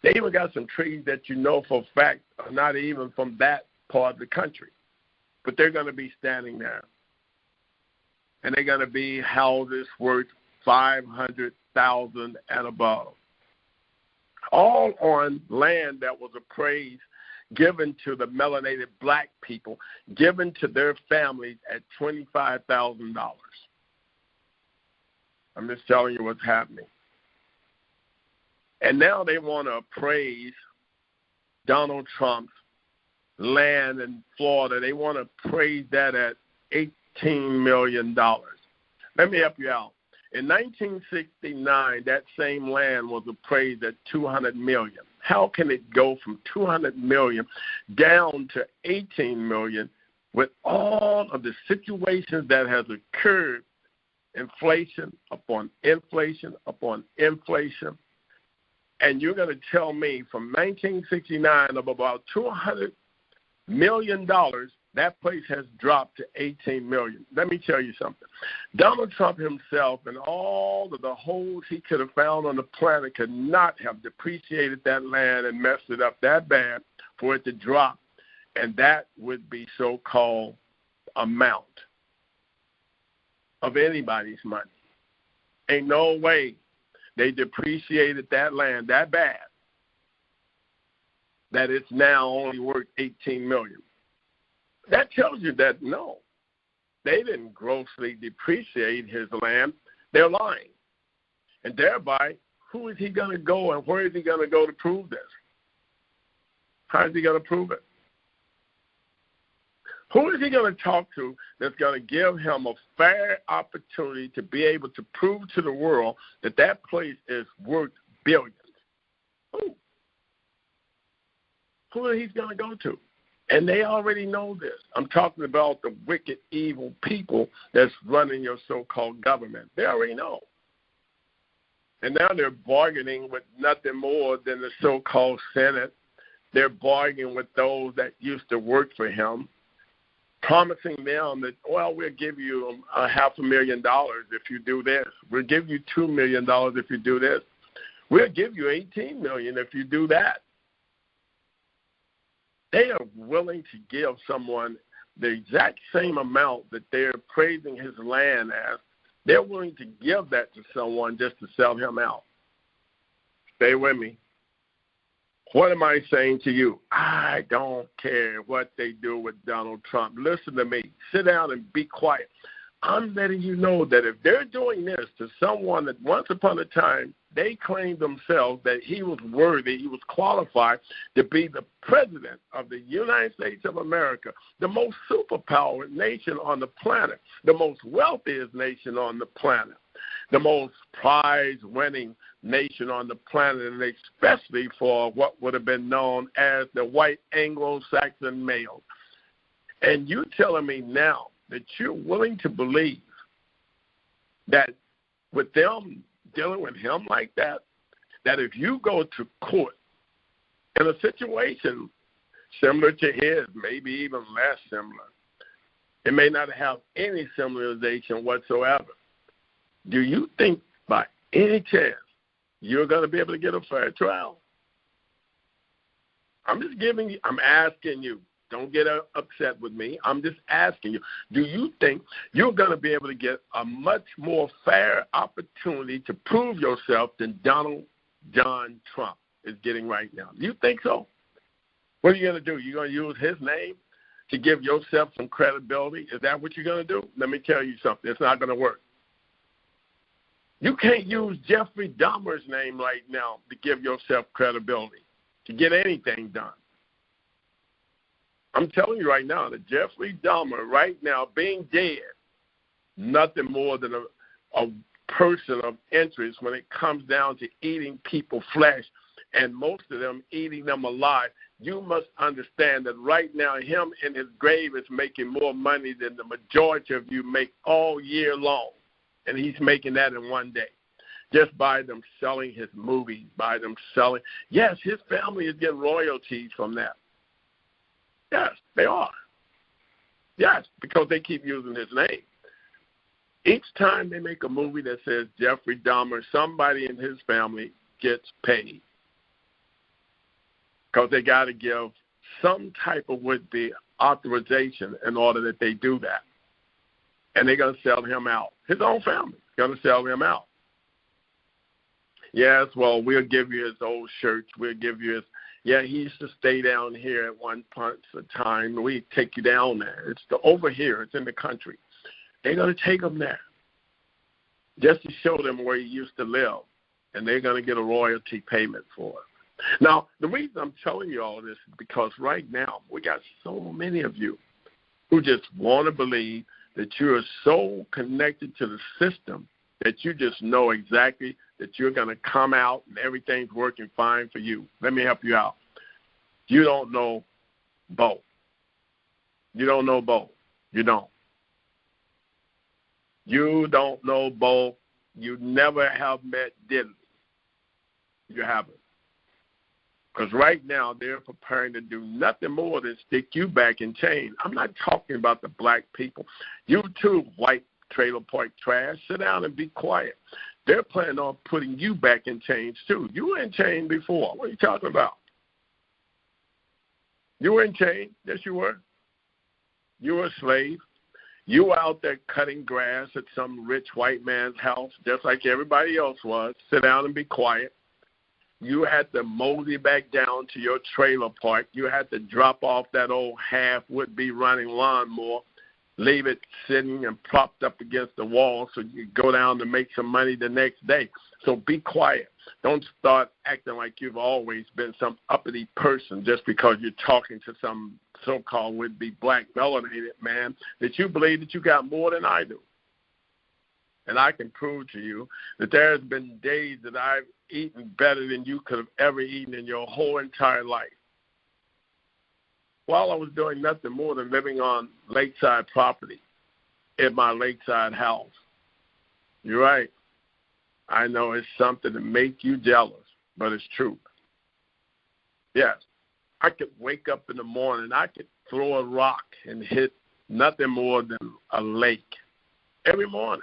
They even got some trees that you know for a fact are not even from that part of the country. But they're going to be standing there. And they're going to be houses worth $500,000 and above. All on land that was appraised, given to the melanated black people, given to their families at $25,000. I'm just telling you what's happening. And now they want to appraise Donald Trump's land in Florida. They want to appraise that at $18 million. Let me help you out. In 1969, that same land was appraised at $200 million. How can it go from $200 million down to $18 million with all of the situations that has occurred, inflation upon inflation upon inflation? And you're going to tell me from 1969 of about $200 million, that place has dropped to $18 million. Let me tell you something. Donald Trump himself and all of the holes he could have found on the planet could not have depreciated that land and messed it up that bad for it to drop. And that would be so-called amount of anybody's money. Ain't no way they depreciated that land that bad that it's now only worth $18 million. That tells you that, no, they didn't grossly depreciate his land. They're lying. And thereby, who is he going to go and where is he going to go to prove this? How is he going to prove it? Who is he going to talk to that's going to give him a fair opportunity to be able to prove to the world that that place is worth billions? Who is he going to go to? And they already know this. I'm talking about the wicked, evil people that's running your so-called government. They already know. And now they're bargaining with nothing more than the so-called Senate. They're bargaining with those that used to work for him, promising them that, well, we'll give you $500,000 if you do this. We'll give you $2 million if you do this. We'll give you $18 million if you do that. They are willing to give someone the exact same amount that they're praising his land as. They're willing to give that to someone just to sell him out. Stay with me. What am I saying to you? I don't care what they do with Donald Trump. Listen to me. Sit down and be quiet. I'm letting you know that if they're doing this to someone that once upon a time they claimed themselves that he was worthy, he was qualified to be the president of the United States of America, the most superpowered nation on the planet, the most wealthiest nation on the planet, the most prize-winning nation on the planet, and especially for what would have been known as the white Anglo-Saxon male. And you telling me now that you're willing to believe that with them dealing with him like that, that if you go to court in a situation similar to his, maybe even less similar, it may not have any similarization whatsoever, do you think by any chance you're going to be able to get a fair trial? I'm asking you. Don't get upset with me. I'm just asking you, do you think you're going to be able to get a much more fair opportunity to prove yourself than Donald John Trump is getting right now? Do you think so? What are you going to do? You're going to use his name to give yourself some credibility? Is that what you're going to do? Let me tell you something. It's not going to work. You can't use Jeffrey Dahmer's name right now to give yourself credibility, to get anything done. I'm telling you right now that Jeffrey Dahmer right now being dead, nothing more than a person of interest when it comes down to eating people's flesh, and most of them eating them alive. You must understand that right now him in his grave is making more money than the majority of you make all year long, and he's making that in one day just by them selling his movies, by them selling. Yes, his family is getting royalties from that. Yes, they are. Yes, because they keep using his name. Each time they make a movie that says Jeffrey Dahmer, somebody in his family gets paid, because they got to give some type of would-be authorization in order that they do that. And they're going to sell him out. His own family is going to sell him out. Yes, well, we'll give you his old church. We'll give you his, yeah, he used to stay down here at one point of time. We take you down there. It's over here. It's in the country. They're going to take him there just to show them where he used to live, and they're going to get a royalty payment for it. Now, the reason I'm telling you all this is because right now we got so many of you who just want to believe that you're so connected to the system that you just know exactly that you're going to come out and everything's working fine for you. Let me help you out. You don't know both. You don't know both. You don't. You don't know both. You never have met Dylan. You haven't. Because right now they're preparing to do nothing more than stick you back in chains. I'm not talking about the black people. You too, white trailer park trash, sit down and be quiet. They're planning on putting you back in chains too. You were in chains before. What are you talking about? You were in chains. Yes, you were. You were a slave. You were out there cutting grass at some rich white man's house, just like everybody else was. Sit down and be quiet. You had to mosey back down to your trailer park. You had to drop off that old half would-be running lawnmower, leave it sitting and propped up against the wall so you could go down to make some money the next day. So be quiet. Don't start acting like you've always been some uppity person just because you're talking to some so-called would-be black melanated man that you believe that you got more than I do. And I can prove to you that there's been days that I've eaten better than you could have ever eaten in your whole entire life. While I was doing nothing more than living on lakeside property in my lakeside house. You're right. I know it's something to make you jealous, but it's true. Yes, I could wake up in the morning, I could throw a rock and hit nothing more than a lake every morning.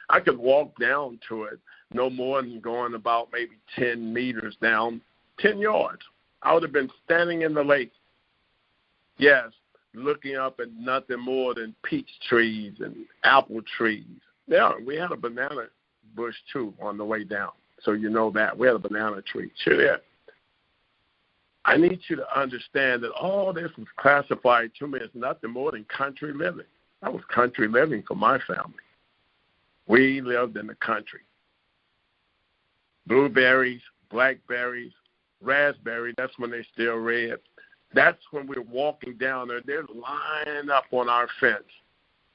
I could walk down to it no more than going about maybe 10 meters down, 10 yards. I would have been standing in the lake, yes, looking up at nothing more than peach trees and apple trees. Yeah, we had a banana bush, too, on the way down, so you know that. We had a banana tree. Sure did. I need you to understand that all this was classified to me as nothing more than country living. That was country living for my family. We lived in the country. Blueberries, blackberries, raspberries, that's when they're still red. That's when we're walking down there. They're lined up on our fence.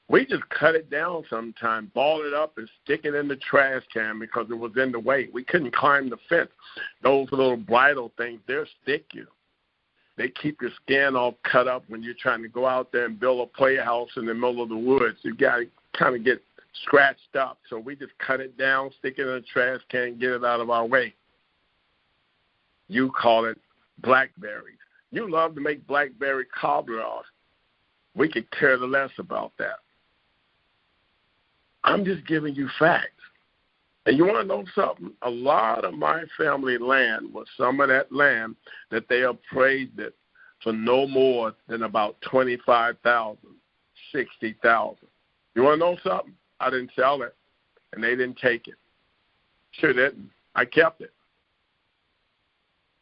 We just cut it down sometime, ball it up, and stick it in the trash can because it was in the way. We couldn't climb the fence. Those little bridle things, they'll stick you. They keep your skin all cut up when you're trying to go out there and build a playhouse in the middle of the woods. You got to kind of get scratched up. So we just cut it down, stick it in the trash can, get it out of our way. You call it blackberries. You love to make blackberry cobbler. We could care less about that. I'm just giving you facts. And you want to know something? A lot of my family land was some of that land that they appraised it for no more than about $25,000, $60,000. You want to know something? I didn't sell it, and they didn't take it. Sure didn't. I kept it.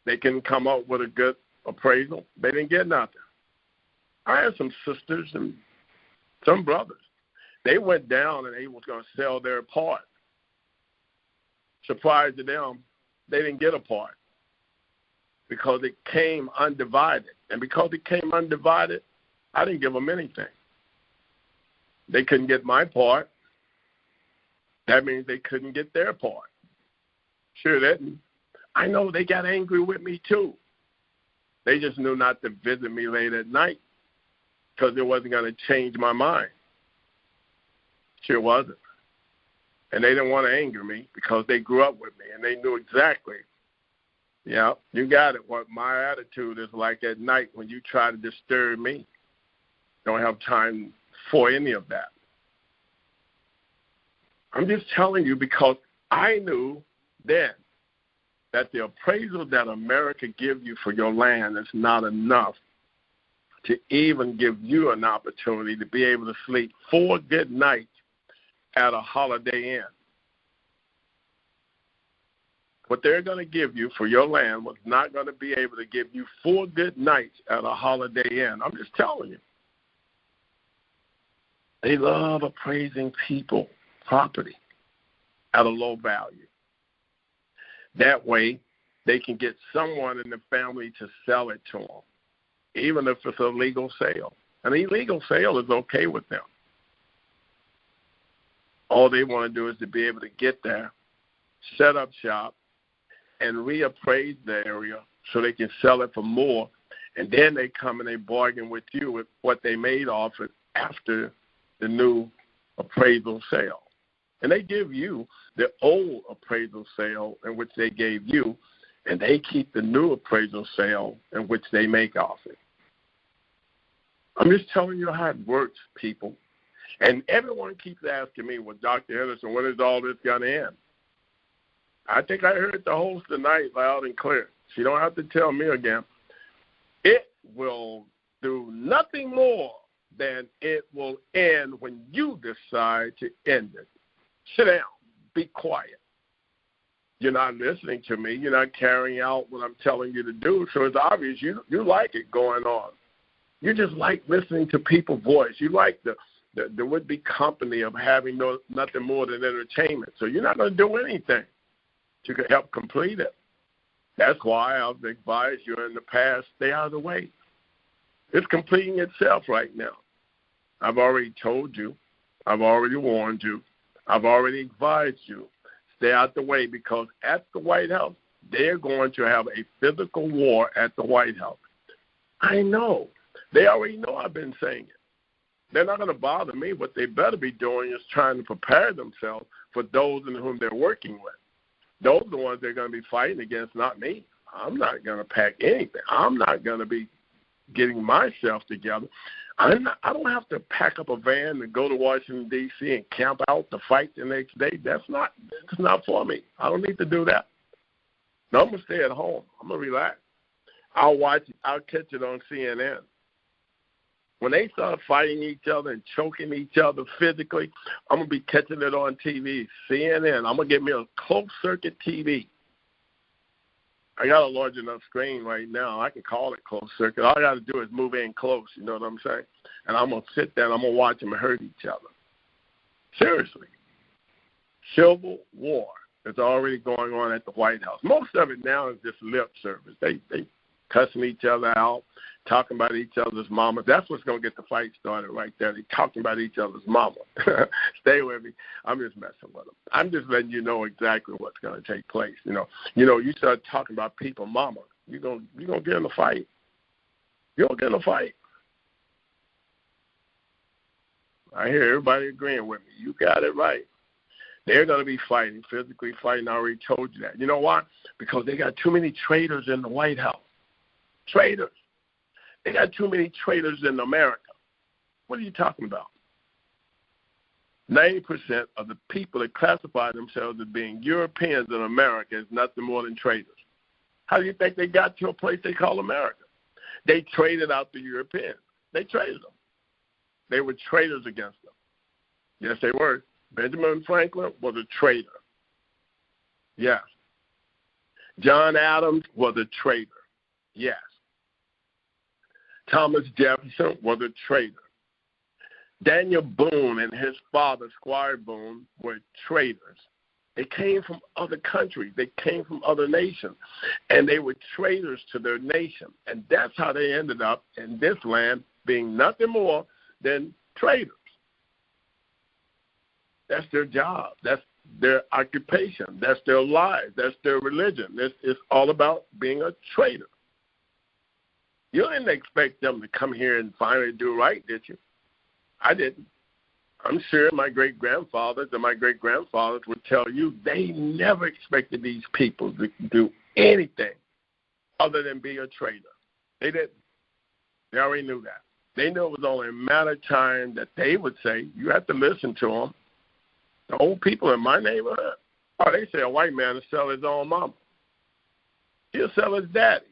They couldn't come up with a good appraisal. They didn't get nothing. I had some sisters and some brothers. They went down and they was going to sell their part. Surprise to them, they didn't get a part because it came undivided. And because it came undivided, I didn't give them anything. They couldn't get my part. That means they couldn't get their part. Sure didn't. I know they got angry with me too. They just knew not to visit me late at night because it wasn't going to change my mind. Sure wasn't. And they didn't want to anger me because they grew up with me and they knew exactly, yeah, you got it, what my attitude is like at night when you try to disturb me. Don't have time for any of that. I'm just telling you because I knew then that the appraisal that America gives you for your land is not enough to even give you an opportunity to be able to sleep 4 good nights at a Holiday Inn. What they're going to give you for your land was not going to be able to give you 4 good nights at a Holiday Inn. I'm just telling you. They love appraising people, property, at a low value. That way, they can get someone in the family to sell it to them, even if it's a legal sale. An illegal sale is okay with them. All they want to do is to be able to get there, set up shop, and reappraise the area so they can sell it for more, and then they come and they bargain with you with what they made off it after the new appraisal sale. And they give you the old appraisal sale in which they gave you, and they keep the new appraisal sale in which they make off it. I'm just telling you how it works, people. And everyone keeps asking me, well, Dr. Henderson, when is all this going to end? I think I heard the host tonight loud and clear. She don't have to tell me again. It will do nothing more than it will end when you decide to end it. Sit down. Be quiet. You're not listening to me. You're not carrying out what I'm telling you to do. So it's obvious you like it going on. You just like listening to people's voice. You like the would-be company of having nothing more than entertainment. So you're not going to do anything to help complete it. That's why I've advised you in the past, stay out of the way. It's completing itself right now. I've already told you. I've already warned you. I've already advised you. Stay out the way because at the White House, they're going to have a physical war at the White House. I know. They already know I've been saying it. They're not going to bother me. What they better be doing is trying to prepare themselves for those in whom they're working with. Those are the ones they're going to be fighting against, not me. I'm not going to pack anything. I'm not going to be getting myself together. I don't have to pack up a van and go to Washington, D.C. and camp out to fight the next day. That's not for me. I don't need to do that. No, I'm going to stay at home. I'm going to relax. I'll watch it. I'll catch it on CNN. When they start fighting each other and choking each other physically, I'm going to be catching it on TV, CNN. I'm going to get me a closed-circuit TV. I got a large enough screen right now. I can call it closed circuit. All I got to do is move in close, you know what I'm saying? And I'm going to sit there and I'm going to watch them hurt each other. Seriously. Civil war is already going on at the White House. Most of it now is just lip service. They cussing each other out, talking about each other's mama. That's what's going to get the fight started right there. They're talking about each other's mama. Stay with me. I'm just messing with them. I'm just letting you know exactly what's going to take place. You know, you start talking about people mama, you're going to get in a fight. You're going to get in a fight. I hear everybody agreeing with me. You got it right. They're going to be fighting, physically fighting. I already told you that. You know why? Because they got too many traitors in the White House. Traitors. They got too many traitors in America. What are you talking about? 90% of the people that classify themselves as being Europeans in America is nothing more than traitors. How do you think they got to a place they call America? They traded out the Europeans. They traded them. They were traitors against them. Yes, they were. Benjamin Franklin was a traitor. Yes. John Adams was a traitor. Yes. Thomas Jefferson was a traitor. Daniel Boone and his father, Squire Boone, were traitors. They came from other countries. They came from other nations. And they were traitors to their nation. And that's how they ended up in this land being nothing more than traitors. That's their job. That's their occupation. That's their lives. That's their religion. It's all about being a traitor. You didn't expect them to come here and finally do right, did you? I didn't. I'm sure my great-grandfathers and my great-grandfathers would tell you they never expected these people to do anything other than be a traitor. They didn't. They already knew that. They knew it was only a matter of time that they would say, you have to listen to them. The old people in my neighborhood, they say a white man will sell his own mama. He'll sell his daddy.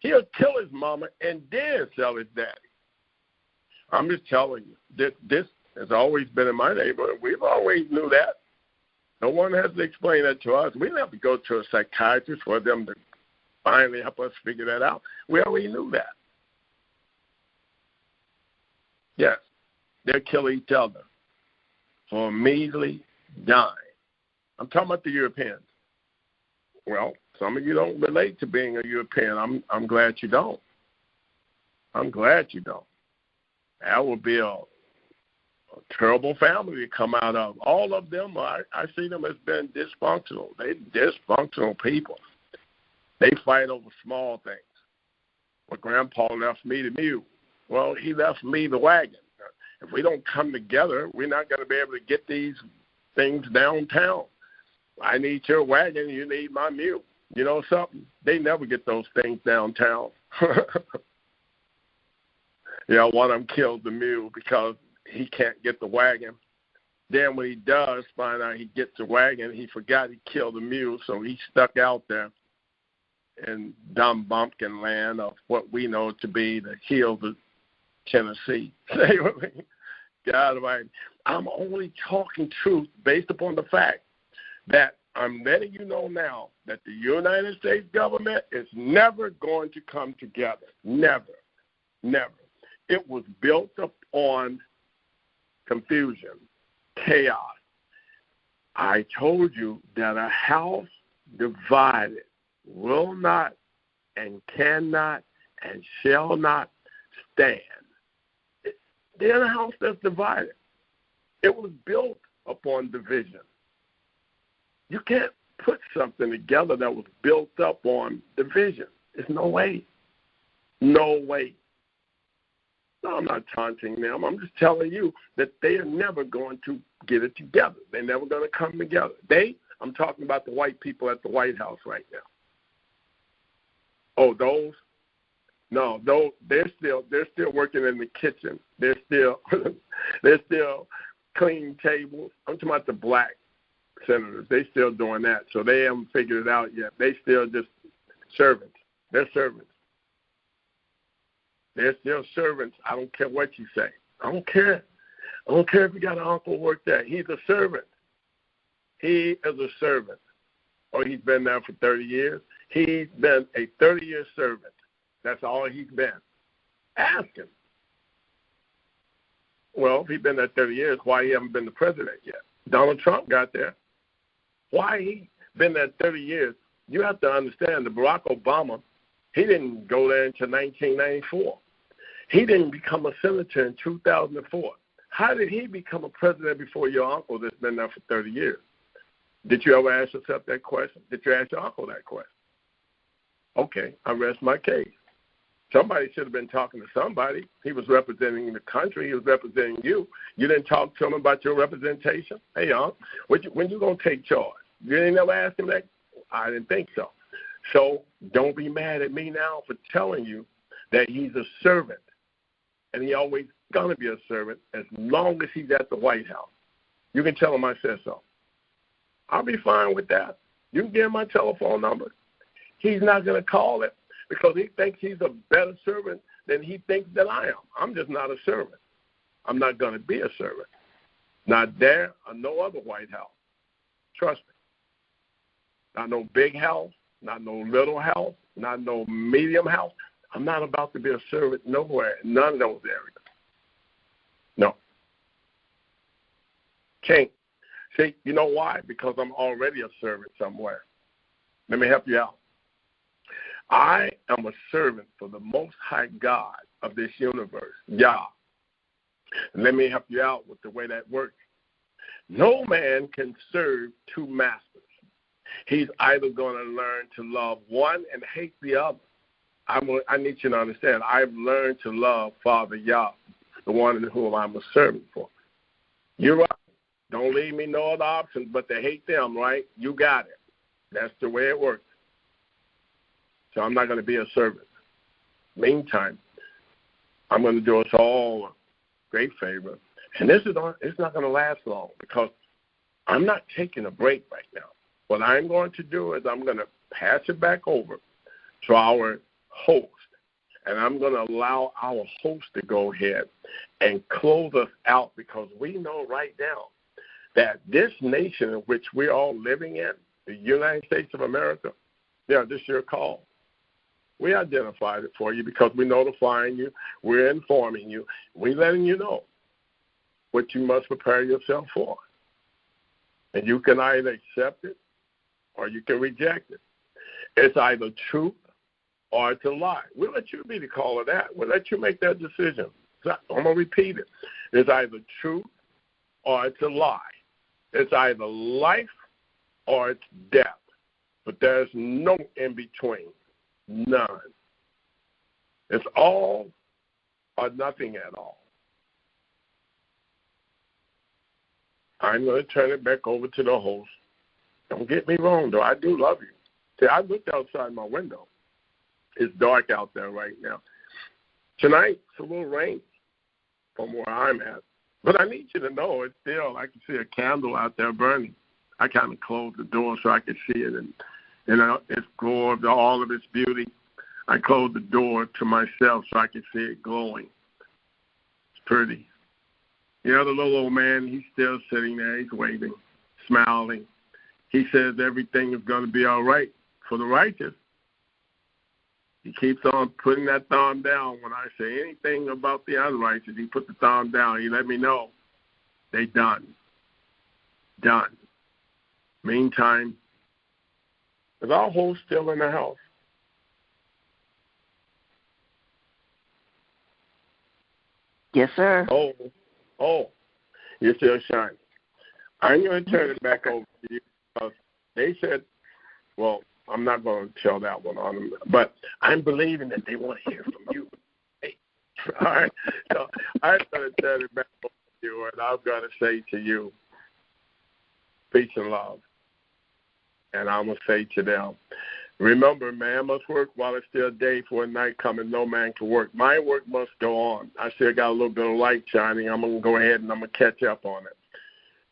He'll kill his mama and then sell his daddy. I'm just telling you, this has always been in my neighborhood. We've always knew that. No one has to explain that to us. We didn't have to go to a psychiatrist for them to finally help us figure that out. We already knew that. Yes, they'll kill each other for immediately dying. I'm talking about the Europeans. Well, some of you don't relate to being a European. I'm glad you don't. I'm glad you don't. That would be a terrible family to come out of. All of them, I see them as being dysfunctional. They're dysfunctional people. They fight over small things. Well, Grandpa left me the mule. Well, he left me the wagon. If we don't come together, we're not going to be able to get these things downtown. I need your wagon, you need my mule. You know something? They never get those things downtown. One of them killed the mule because he can't get the wagon. Then when he does find out he gets the wagon, he forgot he killed the mule, so he stuck out there in dumb bumpkin land of what we know to be the hills of Tennessee. God, I'm only talking truth based upon the fact that I'm letting you know now that the United States government is never going to come together. Never. Never. It was built upon confusion, chaos. I told you that a house divided will not and cannot and shall not stand. They're a house that's divided. It was built upon division. You can't put something together that was built up on division. There's no way. No way. No, I'm not taunting them. I'm just telling you that they are never going to get it together. They're never going to come together. I'm talking about the white people at the White House right now. Oh, those? No, they're still working in the kitchen. They're still cleaning tables. I'm talking about the black senators. They still doing that. So they haven't figured it out yet. They still just servants. They're servants. They're still servants. I don't care what you say. I don't care. I don't care if you got an uncle work there. He's a servant. He is a servant. Oh, he's been there for 30 years. He's been a 30-year servant. That's all he's been. Ask him. Well, if he's been there 30 years, why he haven't been the president yet? Donald Trump got there. Why he been there 30 years? You have to understand that Barack Obama, he didn't go there until 1994. He didn't become a senator in 2004. How did he become a president before your uncle that's been there for 30 years? Did you ever ask yourself that question? Did you ask your uncle that question? Okay, I rest my case. Somebody should have been talking to somebody. He was representing the country. He was representing you. You didn't talk to him about your representation? Hey, when you going to take charge? You didn't ever ask him that? I didn't think so. So don't be mad at me now for telling you that he's a servant. And he always going to be a servant as long as he's at the White House. You can tell him I said so. I'll be fine with that. You can give him my telephone number. He's not going to call it because he thinks he's a better servant than he thinks that I am. I'm just not a servant. I'm not going to be a servant. Not there or no other White House. Trust me. Not no big house, not no little house, not no medium house. I'm not about to be a servant nowhere, none of those areas. No. Can't. See, you know why? Because I'm already a servant somewhere. Let me help you out. I am a servant for the Most High God of this universe, Yah. And let me help you out with the way that works. No man can serve two masters. He's either going to learn to love one and hate the other. I need you to understand, I've learned to love Father Yah, the one in whom I'm a servant for. You're right. Don't leave me no other options but to hate them, right? You got it. That's the way it works. So I'm not going to be a servant. Meantime, I'm going to do us all a great favor. And it's not going to last long because I'm not taking a break right now. What I'm going to do is I'm going to pass it back over to our host. And I'm going to allow our host to go ahead and close us out because we know right now that this nation in which we're all living in, the United States of America, yeah, this is your call. We identified it for you because we're notifying you, we're informing you, we're letting you know what you must prepare yourself for. And you can either accept it or you can reject it. It's either truth or it's a lie. We'll let you be the call of that. We'll let you make that decision. I'm going to repeat it. It's either truth or it's a lie. It's either life or it's death. But there's no in between. None. It's all or nothing at all. I'm going to turn it back over to the host. Don't get me wrong, though. I do love you. See, I looked outside my window. It's dark out there right now. Tonight, it's a little rain from where I'm at. But I need you to know it's still, I can see a candle out there burning. I kind of closed the door so I could see it. And it's glowing, all of its beauty. I closed the door to myself so I could see it glowing. It's pretty. The other little old man, he's still sitting there. He's waving, smiling. He says everything is going to be all right for the righteous. He keeps on putting that thumb down. When I say anything about the unrighteous, he put the thumb down. He let me know they done. Done. Meantime, is our host still in the house? Yes, sir. Oh, you're still shining. I'm going to turn it back over to you because they said, well, I'm not going to tell that one on them, but I'm believing that they want to hear from you. Hey. All right. So I'm going to turn it back over to you, and I'm going to say to you, peace and love. And I'm going to say to them, remember, man must work while it's still day, for a night coming, no man can work. My work must go on. I still got a little bit of light shining. I'm going to go ahead and I'm going to catch up on it.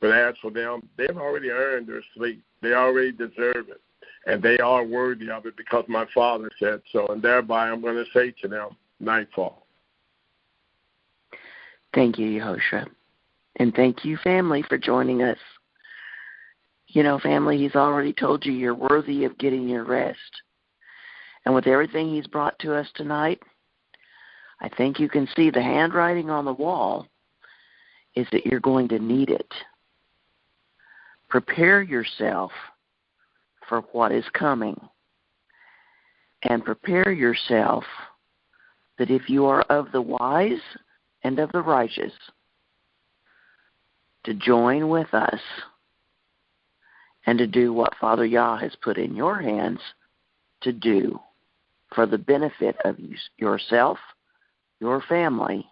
But as for them, they've already earned their sleep. They already deserve it. And they are worthy of it because my Father said so. And thereby I'm going to say to them, nightfall. Thank you, Yehoshua. And thank you, family, for joining us. You know, family, he's already told you you're worthy of getting your rest. And with everything he's brought to us tonight, I think you can see the handwriting on the wall is that you're going to need it. Prepare yourself for what is coming. And prepare yourself that if you are of the wise and of the righteous, to join with us and to do what Father Yah has put in your hands to do for the benefit of yourself, your family,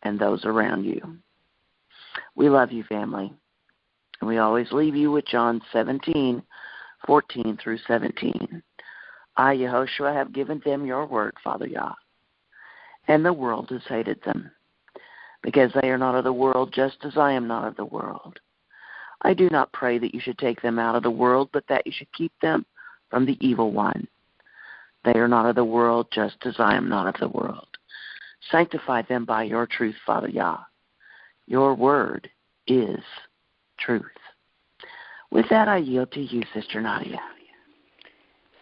and those around you. We love you, family. And we always leave you with John 17:14 through 17. I, Yehoshua, have given them your word, Father Yah, and the world has hated them, because they are not of the world, just as I am not of the world. I do not pray that you should take them out of the world, but that you should keep them from the evil one. They are not of the world, just as I am not of the world. Sanctify them by your truth, Father Yah. Your word is truth. With that, I yield to you, Sister Nadia.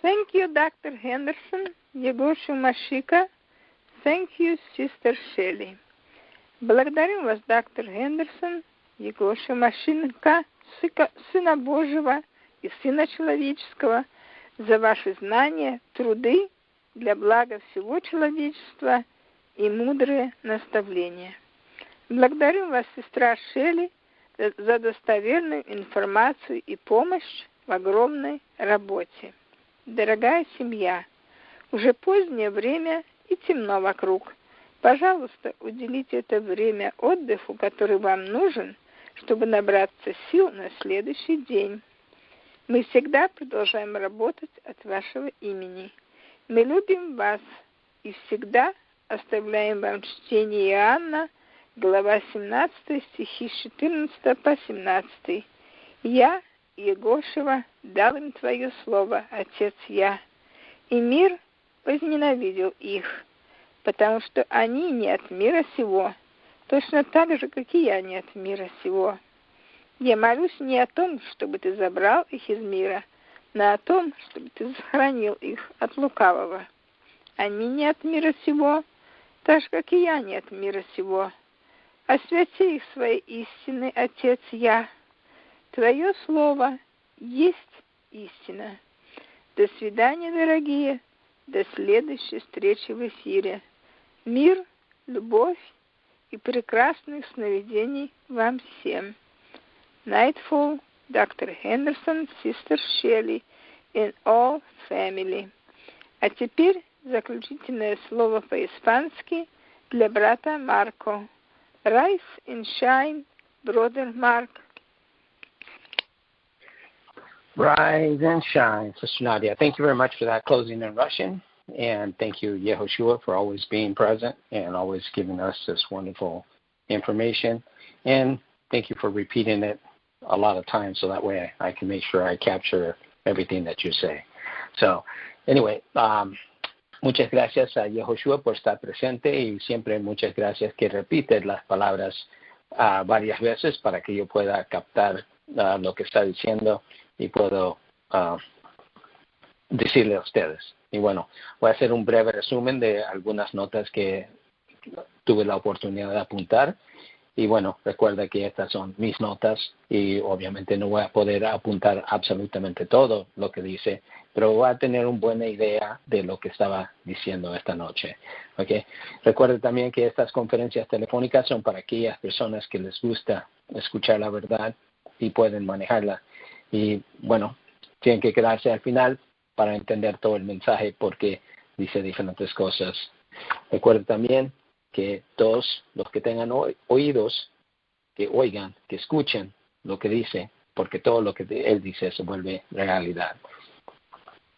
Thank you, Dr. Henderson, Егошу Машика. Thank you, Sister Shelley. Благодарим вас, доктор Хендерсон, Егоша Машинка, Сына Божьего и Сына Человеческого, за ваши знания, труды для блага всего человечества и мудрые наставления. Благодарим вас, сестра Шелли, за достоверную информацию и помощь в огромной работе. Дорогая семья, уже позднее время и темно вокруг. Пожалуйста, уделите это время отдыху, который вам нужен, чтобы набраться сил на следующий день. Мы всегда продолжаем работать от вашего имени. Мы любим вас и всегда оставляем вам чтение Иоанна, глава 17, стихи с 14 по 17. «Я, Егошева, дал им твое слово, Отец я, и мир возненавидел их, потому что они не от мира сего, точно так же, как и я не от мира сего. Я молюсь не о том, чтобы ты забрал их из мира, но о том, чтобы ты сохранил их от лукавого. Они не от мира сего, так же, как и я не от мира сего. Освяти их своей истиной, Отец я. Твое слово есть истина. До свидания, дорогие. До следующей встречи в эфире. Мир, любовь и прекрасных сновидений вам всем. Nightfall, Dr. Henderson, Sister Shelley, and all family. А теперь заключительное слово по-испански для брата Марко. Rise and shine, brother Mark. Rise and shine, Sister Nadia. Thank you very much for that closing in Russian. And thank you, Yehoshua, for always being present and always giving us this wonderful information. And thank you for repeating it a lot of times so that way I can make sure I capture everything that you say. So, anyway, muchas gracias a Yehoshua por estar presente y siempre muchas gracias que repites las palabras varias veces para que yo pueda captar lo que está diciendo y puedo decirle a ustedes. Y bueno, voy a hacer un breve resumen de algunas notas que tuve la oportunidad de apuntar. Y bueno, recuerda que estas son mis notas y obviamente no voy a poder apuntar absolutamente todo lo que dice, pero voy a tener una buena idea de lo que estaba diciendo esta noche. ¿Okay? Recuerda también que estas conferencias telefónicas son para aquellas personas que les gusta escuchar la verdad y pueden manejarla. Y bueno, tienen que quedarse al final para entender todo el mensaje porque dice diferentes cosas. Recuerda también que todos los que tengan oídos, que oigan, que escuchen lo que dice, porque todo lo que él dice se vuelve realidad.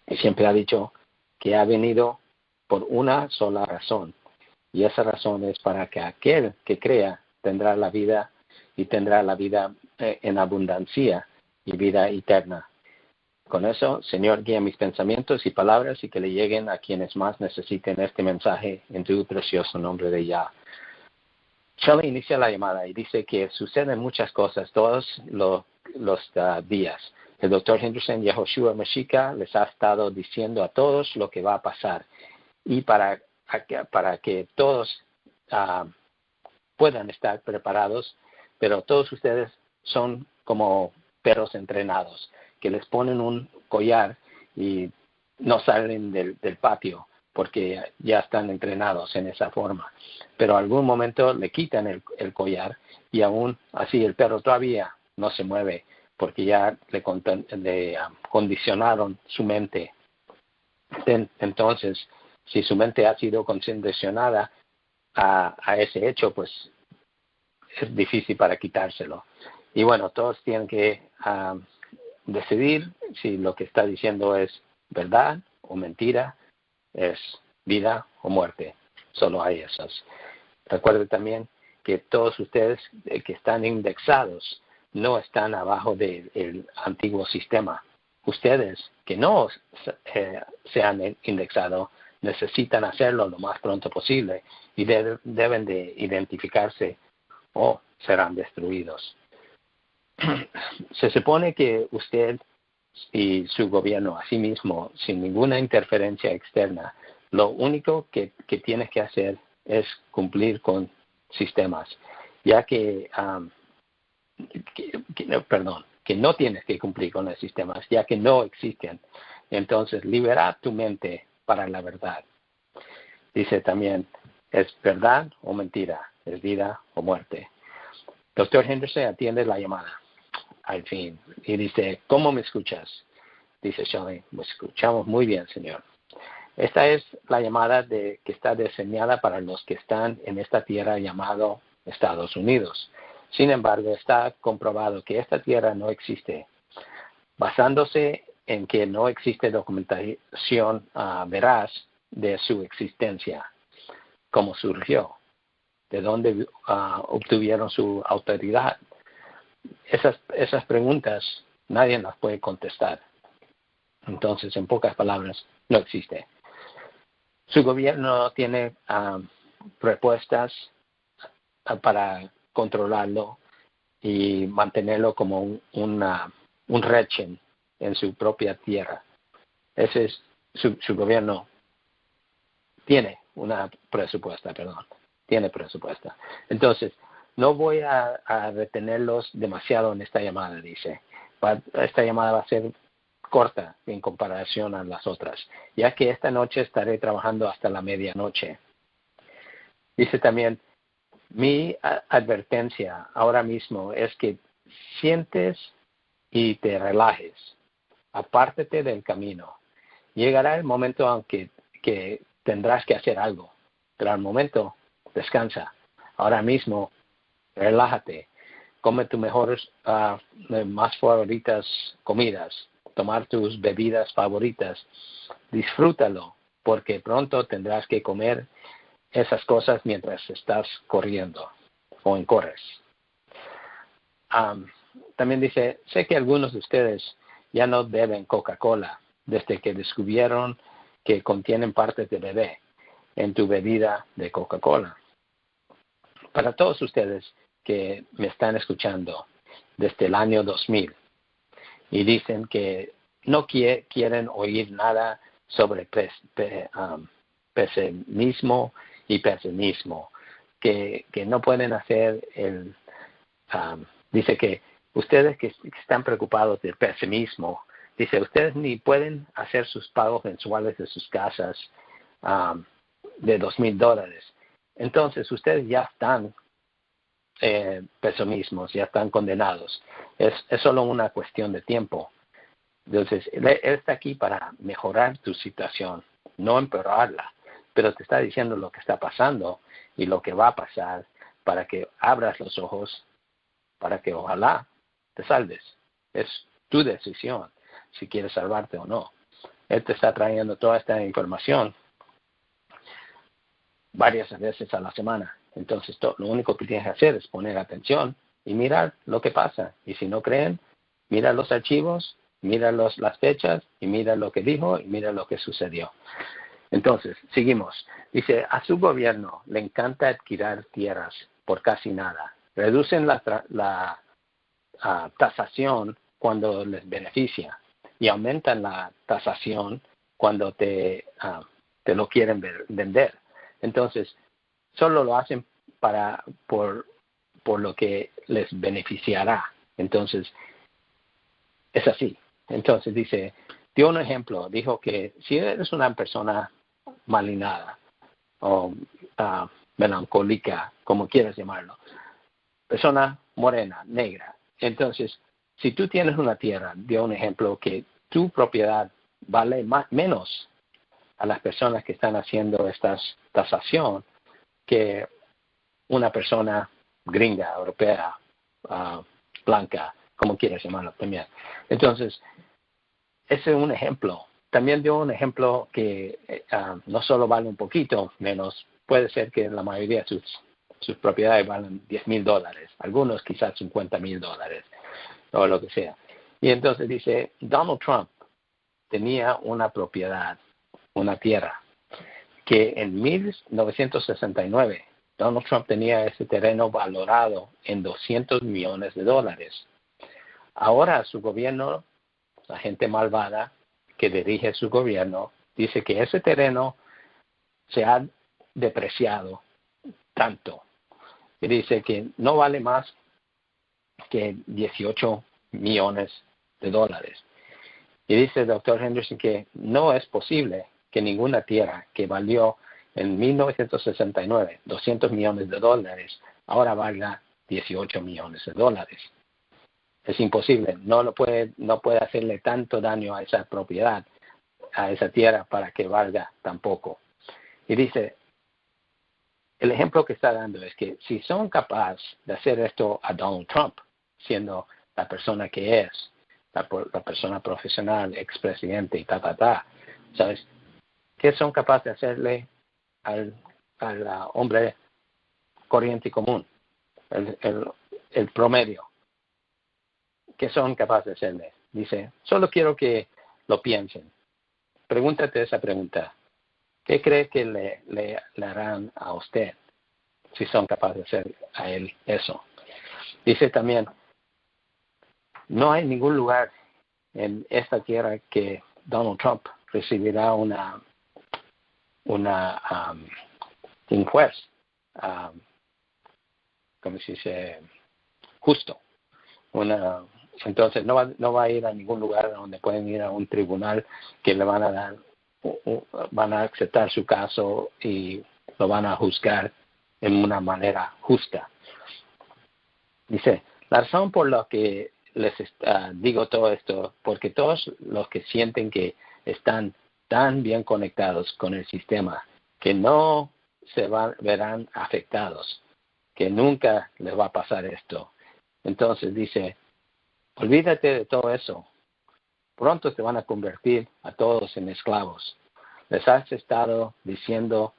Y siempre ha dicho que ha venido por una sola razón, y esa razón es para que aquel que crea tendrá la vida y tendrá la vida en abundancia y vida eterna. Con eso, Señor, guía mis pensamientos y palabras y que le lleguen a quienes más necesiten este mensaje en tu precioso nombre de Yah. Shelley inicia la llamada y dice que suceden muchas cosas todos los días. El Dr. Henderson, Yehoshua Mashiach, les ha estado diciendo a todos lo que va a pasar. Y para que todos puedan estar preparados, pero todos ustedes son como perros entrenados, que les ponen un collar y no salen del patio porque ya están entrenados en esa forma. Pero algún momento le quitan el collar y aún así el perro todavía no se mueve porque ya le condicionaron su mente. Entonces, si su mente ha sido condicionada a ese hecho, pues es difícil para quitárselo. Y bueno, todos tienen que decidir si lo que está diciendo es verdad o mentira, es vida o muerte. Solo hay esas. Recuerde también que todos ustedes que están indexados no están abajo del antiguo sistema. Ustedes que no se han indexado necesitan hacerlo lo más pronto posible y deben de identificarse o serán destruidos. Se supone que usted y su gobierno, a sí mismo, sin ninguna interferencia externa, lo único que tienes que hacer es cumplir con sistemas, ya que no tienes que cumplir con los sistemas, ya que no existen. Entonces, libera tu mente para la verdad. Dice también, ¿es verdad o mentira? ¿Es vida o muerte? Doctor Henderson atiende la llamada. Al fin. Y dice, ¿cómo me escuchas? Dice Shelley, me escuchamos muy bien, señor. Esta es la llamada que está diseñada para los que están en esta tierra llamado Estados Unidos. Sin embargo, está comprobado que esta tierra no existe, basándose en que no existe documentación veraz de su existencia, cómo surgió, de dónde obtuvieron su autoridad. Esas preguntas nadie las puede contestar. Entonces, en pocas palabras, no existe. Su gobierno tiene propuestas para controlarlo y mantenerlo como un rehén en su propia tierra. Ese es su gobierno. Tiene presupuesta. Entonces, no voy a retenerlos demasiado en esta llamada, dice. Esta llamada va a ser corta en comparación a las otras, ya que esta noche estaré trabajando hasta la medianoche. Dice también, mi advertencia ahora mismo es que sientes y te relajes. Apártate del camino. Llegará el momento aunque que tendrás que hacer algo, pero al momento descansa. Ahora mismo relájate. Come tus mejores, más favoritas comidas. Tomar tus bebidas favoritas. Disfrútalo, porque pronto tendrás que comer esas cosas mientras estás corriendo o corres. También dice, sé que algunos de ustedes ya no beben Coca-Cola desde que descubrieron que contienen partes de bebé en tu bebida de Coca-Cola. Para todos ustedes que me están escuchando desde el año 2000 y dicen que no quieren oír nada sobre pesimismo y pesimismo, que no pueden hacer dice que ustedes que están preocupados del pesimismo, dice, ustedes ni pueden hacer sus pagos mensuales de sus casas de $2,000. Entonces, ustedes ya están pesimismos, ya están condenados. Es solo una cuestión de tiempo. Entonces, él está aquí para mejorar tu situación, no empeorarla, pero te está diciendo lo que está pasando y lo que va a pasar para que abras los ojos, para que ojalá te salves. Es tu decisión si quieres salvarte o no. Él te está trayendo toda esta información varias veces a la semana. Entonces, lo único que tienes que hacer es poner atención y mirar lo que pasa. Y si no creen, mira los archivos, mira las fechas y mira lo que dijo y mira lo que sucedió. Entonces, seguimos. Dice, a su gobierno le encanta adquirir tierras por casi nada. Reducen la tasación cuando les beneficia y aumentan la tasación cuando te lo quieren vender. Entonces, solo lo hacen por lo que les beneficiará. Entonces, es así. Entonces dice, dio un ejemplo, dijo que si eres una persona malinada o melancólica, como quieras llamarlo, persona morena, negra. Entonces, si tú tienes una tierra, dio un ejemplo que tu propiedad vale menos a las personas que están haciendo esta tasación que una persona gringa, europea, blanca, como quieras llamarlo también. Entonces, ese es un ejemplo. También dio un ejemplo que no solo vale un poquito menos, puede ser que la mayoría de sus propiedades valen $10,000, algunos quizás $50,000 o lo que sea. Y entonces dice, Donald Trump tenía una propiedad, una tierra, que en 1969 Donald Trump tenía ese terreno valorado en $200 millones. Ahora su gobierno, la gente malvada que dirige su gobierno, dice que ese terreno se ha depreciado tanto. Y dice que no vale más que $18 millones. Y dice el doctor Henderson que no es posible que ninguna tierra que valió en 1969 $200 millones, ahora valga $18 millones. Es imposible, no puede hacerle tanto daño a esa propiedad, a esa tierra, para que valga tampoco. Y dice, el ejemplo que está dando es que si son capaces de hacer esto a Donald Trump, siendo la persona que es, la persona profesional, expresidente y ¿sabes? ¿Qué son capaces de hacerle al hombre corriente y común, el promedio? ¿Qué son capaces de hacerle? Dice, solo quiero que lo piensen. Pregúntate esa pregunta. ¿Qué cree que le harán a usted si son capaces de hacer a él eso? Dice también, no hay ningún lugar en esta tierra que Donald Trump recibirá un juez, ¿cómo se dice? Justo. Entonces no va a ir a ningún lugar donde pueden ir a un tribunal que le van a aceptar su caso y lo van a juzgar en una manera justa. Dice, la razón por la que les digo todo esto, porque todos los que sienten que están tan bien conectados con el sistema que no se verán afectados, que nunca les va a pasar esto. Entonces dice, olvídate de todo eso. Pronto te van a convertir a todos en esclavos. Les has estado diciendo,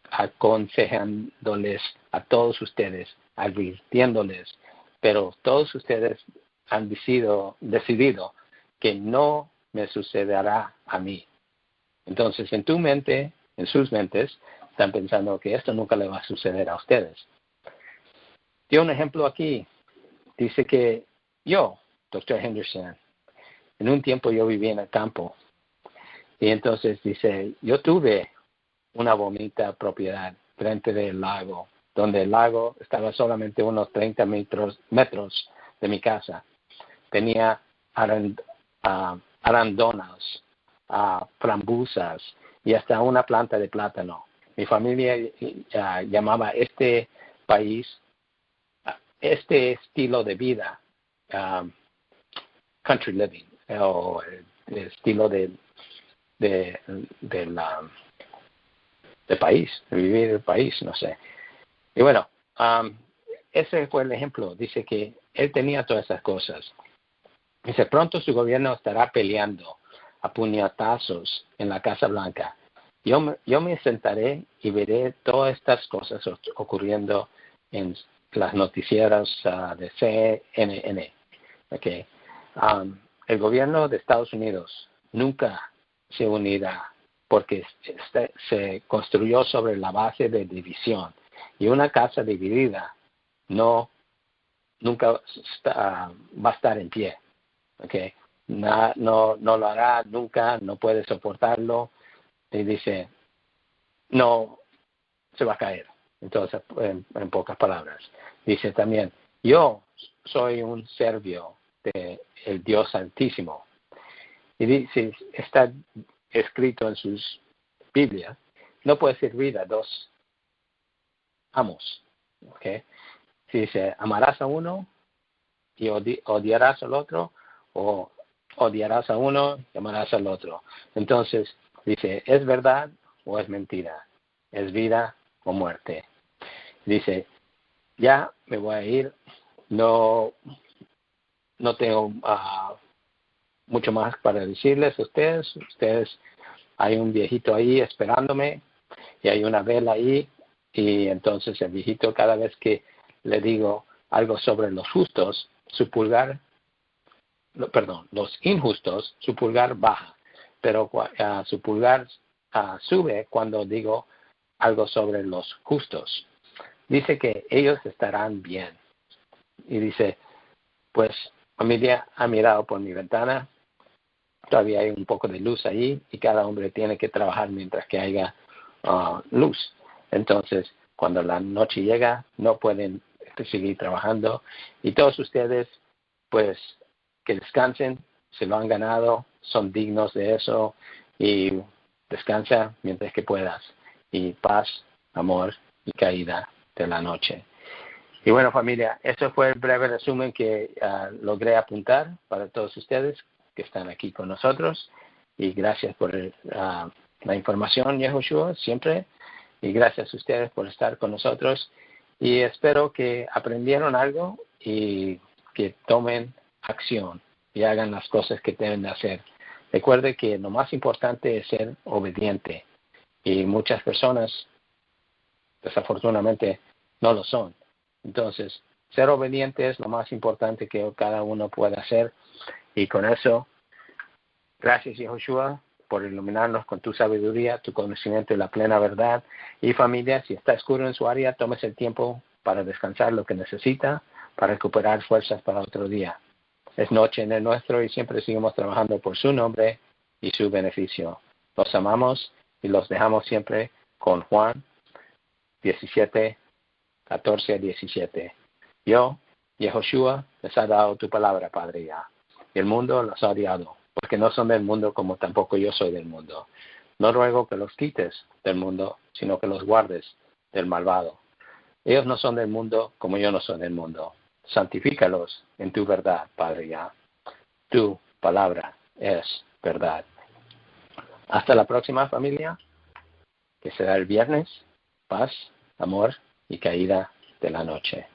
aconsejándoles a todos ustedes, advirtiéndoles, pero todos ustedes han decidido que no me sucederá a mí. Entonces, en tu mente, en sus mentes, están pensando que esto nunca le va a suceder a ustedes. Dio un ejemplo aquí. Dice que yo, Dr. Henderson, en un tiempo yo vivía en el campo. Y entonces dice, yo tuve una bonita propiedad frente del lago, donde el lago estaba solamente unos 30 metros de mi casa. Tenía arandonas, frambusas y hasta una planta de plátano. Mi familia llamaba este país, este estilo de vida, country living, o el estilo de país, de vivir el país, no sé. Y bueno, ese fue el ejemplo. Dice que él tenía todas esas cosas. Dice, pronto su gobierno estará peleando a puñetazos en la Casa Blanca. Yo me sentaré y veré todas estas cosas ocurriendo en las noticieras de CNN. Okay. El gobierno de Estados Unidos nunca se unirá porque se construyó sobre la base de división, y una casa dividida nunca va a estar en pie. Okay. No lo hará nunca, no puede soportarlo, y dice, no, se va a caer. Entonces, en pocas palabras, dice también, yo soy un servio del Dios Altísimo. Y dice, está escrito en sus Biblias, no puede servir a dos amos. ¿Okay? Si dice, amarás a uno y odiarás al otro, o odiarás a uno y amarás al otro. Entonces, dice, ¿es verdad o es mentira? ¿Es vida o muerte? Dice, ya me voy a ir, no tengo mucho más para decirles a ustedes. Hay un viejito ahí esperándome y hay una vela ahí, y entonces el viejito, cada vez que le digo algo sobre los justos, los injustos, su pulgar baja, pero su pulgar sube cuando digo algo sobre los justos. Dice que ellos estarán bien. Y dice, pues familia ha mirado por mi ventana, todavía hay un poco de luz ahí, y cada hombre tiene que trabajar mientras que haya luz. Entonces, cuando la noche llega, no pueden seguir trabajando, y todos ustedes, pues, que descansen, se lo han ganado, son dignos de eso, y descansa mientras que puedas, y paz amor y caída de la noche. Y bueno, familia, eso fue el breve resumen que logré apuntar para todos ustedes que están aquí con nosotros. Y gracias por la información, Yehoshua, siempre. Y gracias a ustedes por estar con nosotros. Y espero que aprendieron algo y que tomen acción y hagan las cosas que deben de hacer. Recuerde que lo más importante es ser obediente. Y muchas personas, desafortunadamente, no lo son. Entonces, ser obediente es lo más importante que cada uno puede hacer. Y con eso, gracias, Yehoshua, por iluminarnos con tu sabiduría, tu conocimiento y la plena verdad. Y familia, si está oscuro en su área, tómese el tiempo para descansar lo que necesita, para recuperar fuerzas para otro día. Es noche en el nuestro y siempre seguimos trabajando por su nombre y su beneficio. Los amamos y los dejamos siempre con Juan 17, 14 a 17. Yo, Yehoshua, les ha dado tu palabra, Padre, ya. Y el mundo los ha odiado, porque no son del mundo como tampoco yo soy del mundo. No ruego que los quites del mundo, sino que los guardes del malvado. Ellos no son del mundo como yo no soy del mundo. Santifícalos en tu verdad, Padre, ya. Tu palabra es verdad. Hasta la próxima, familia, que será el viernes. Paz, amor y caída de la noche.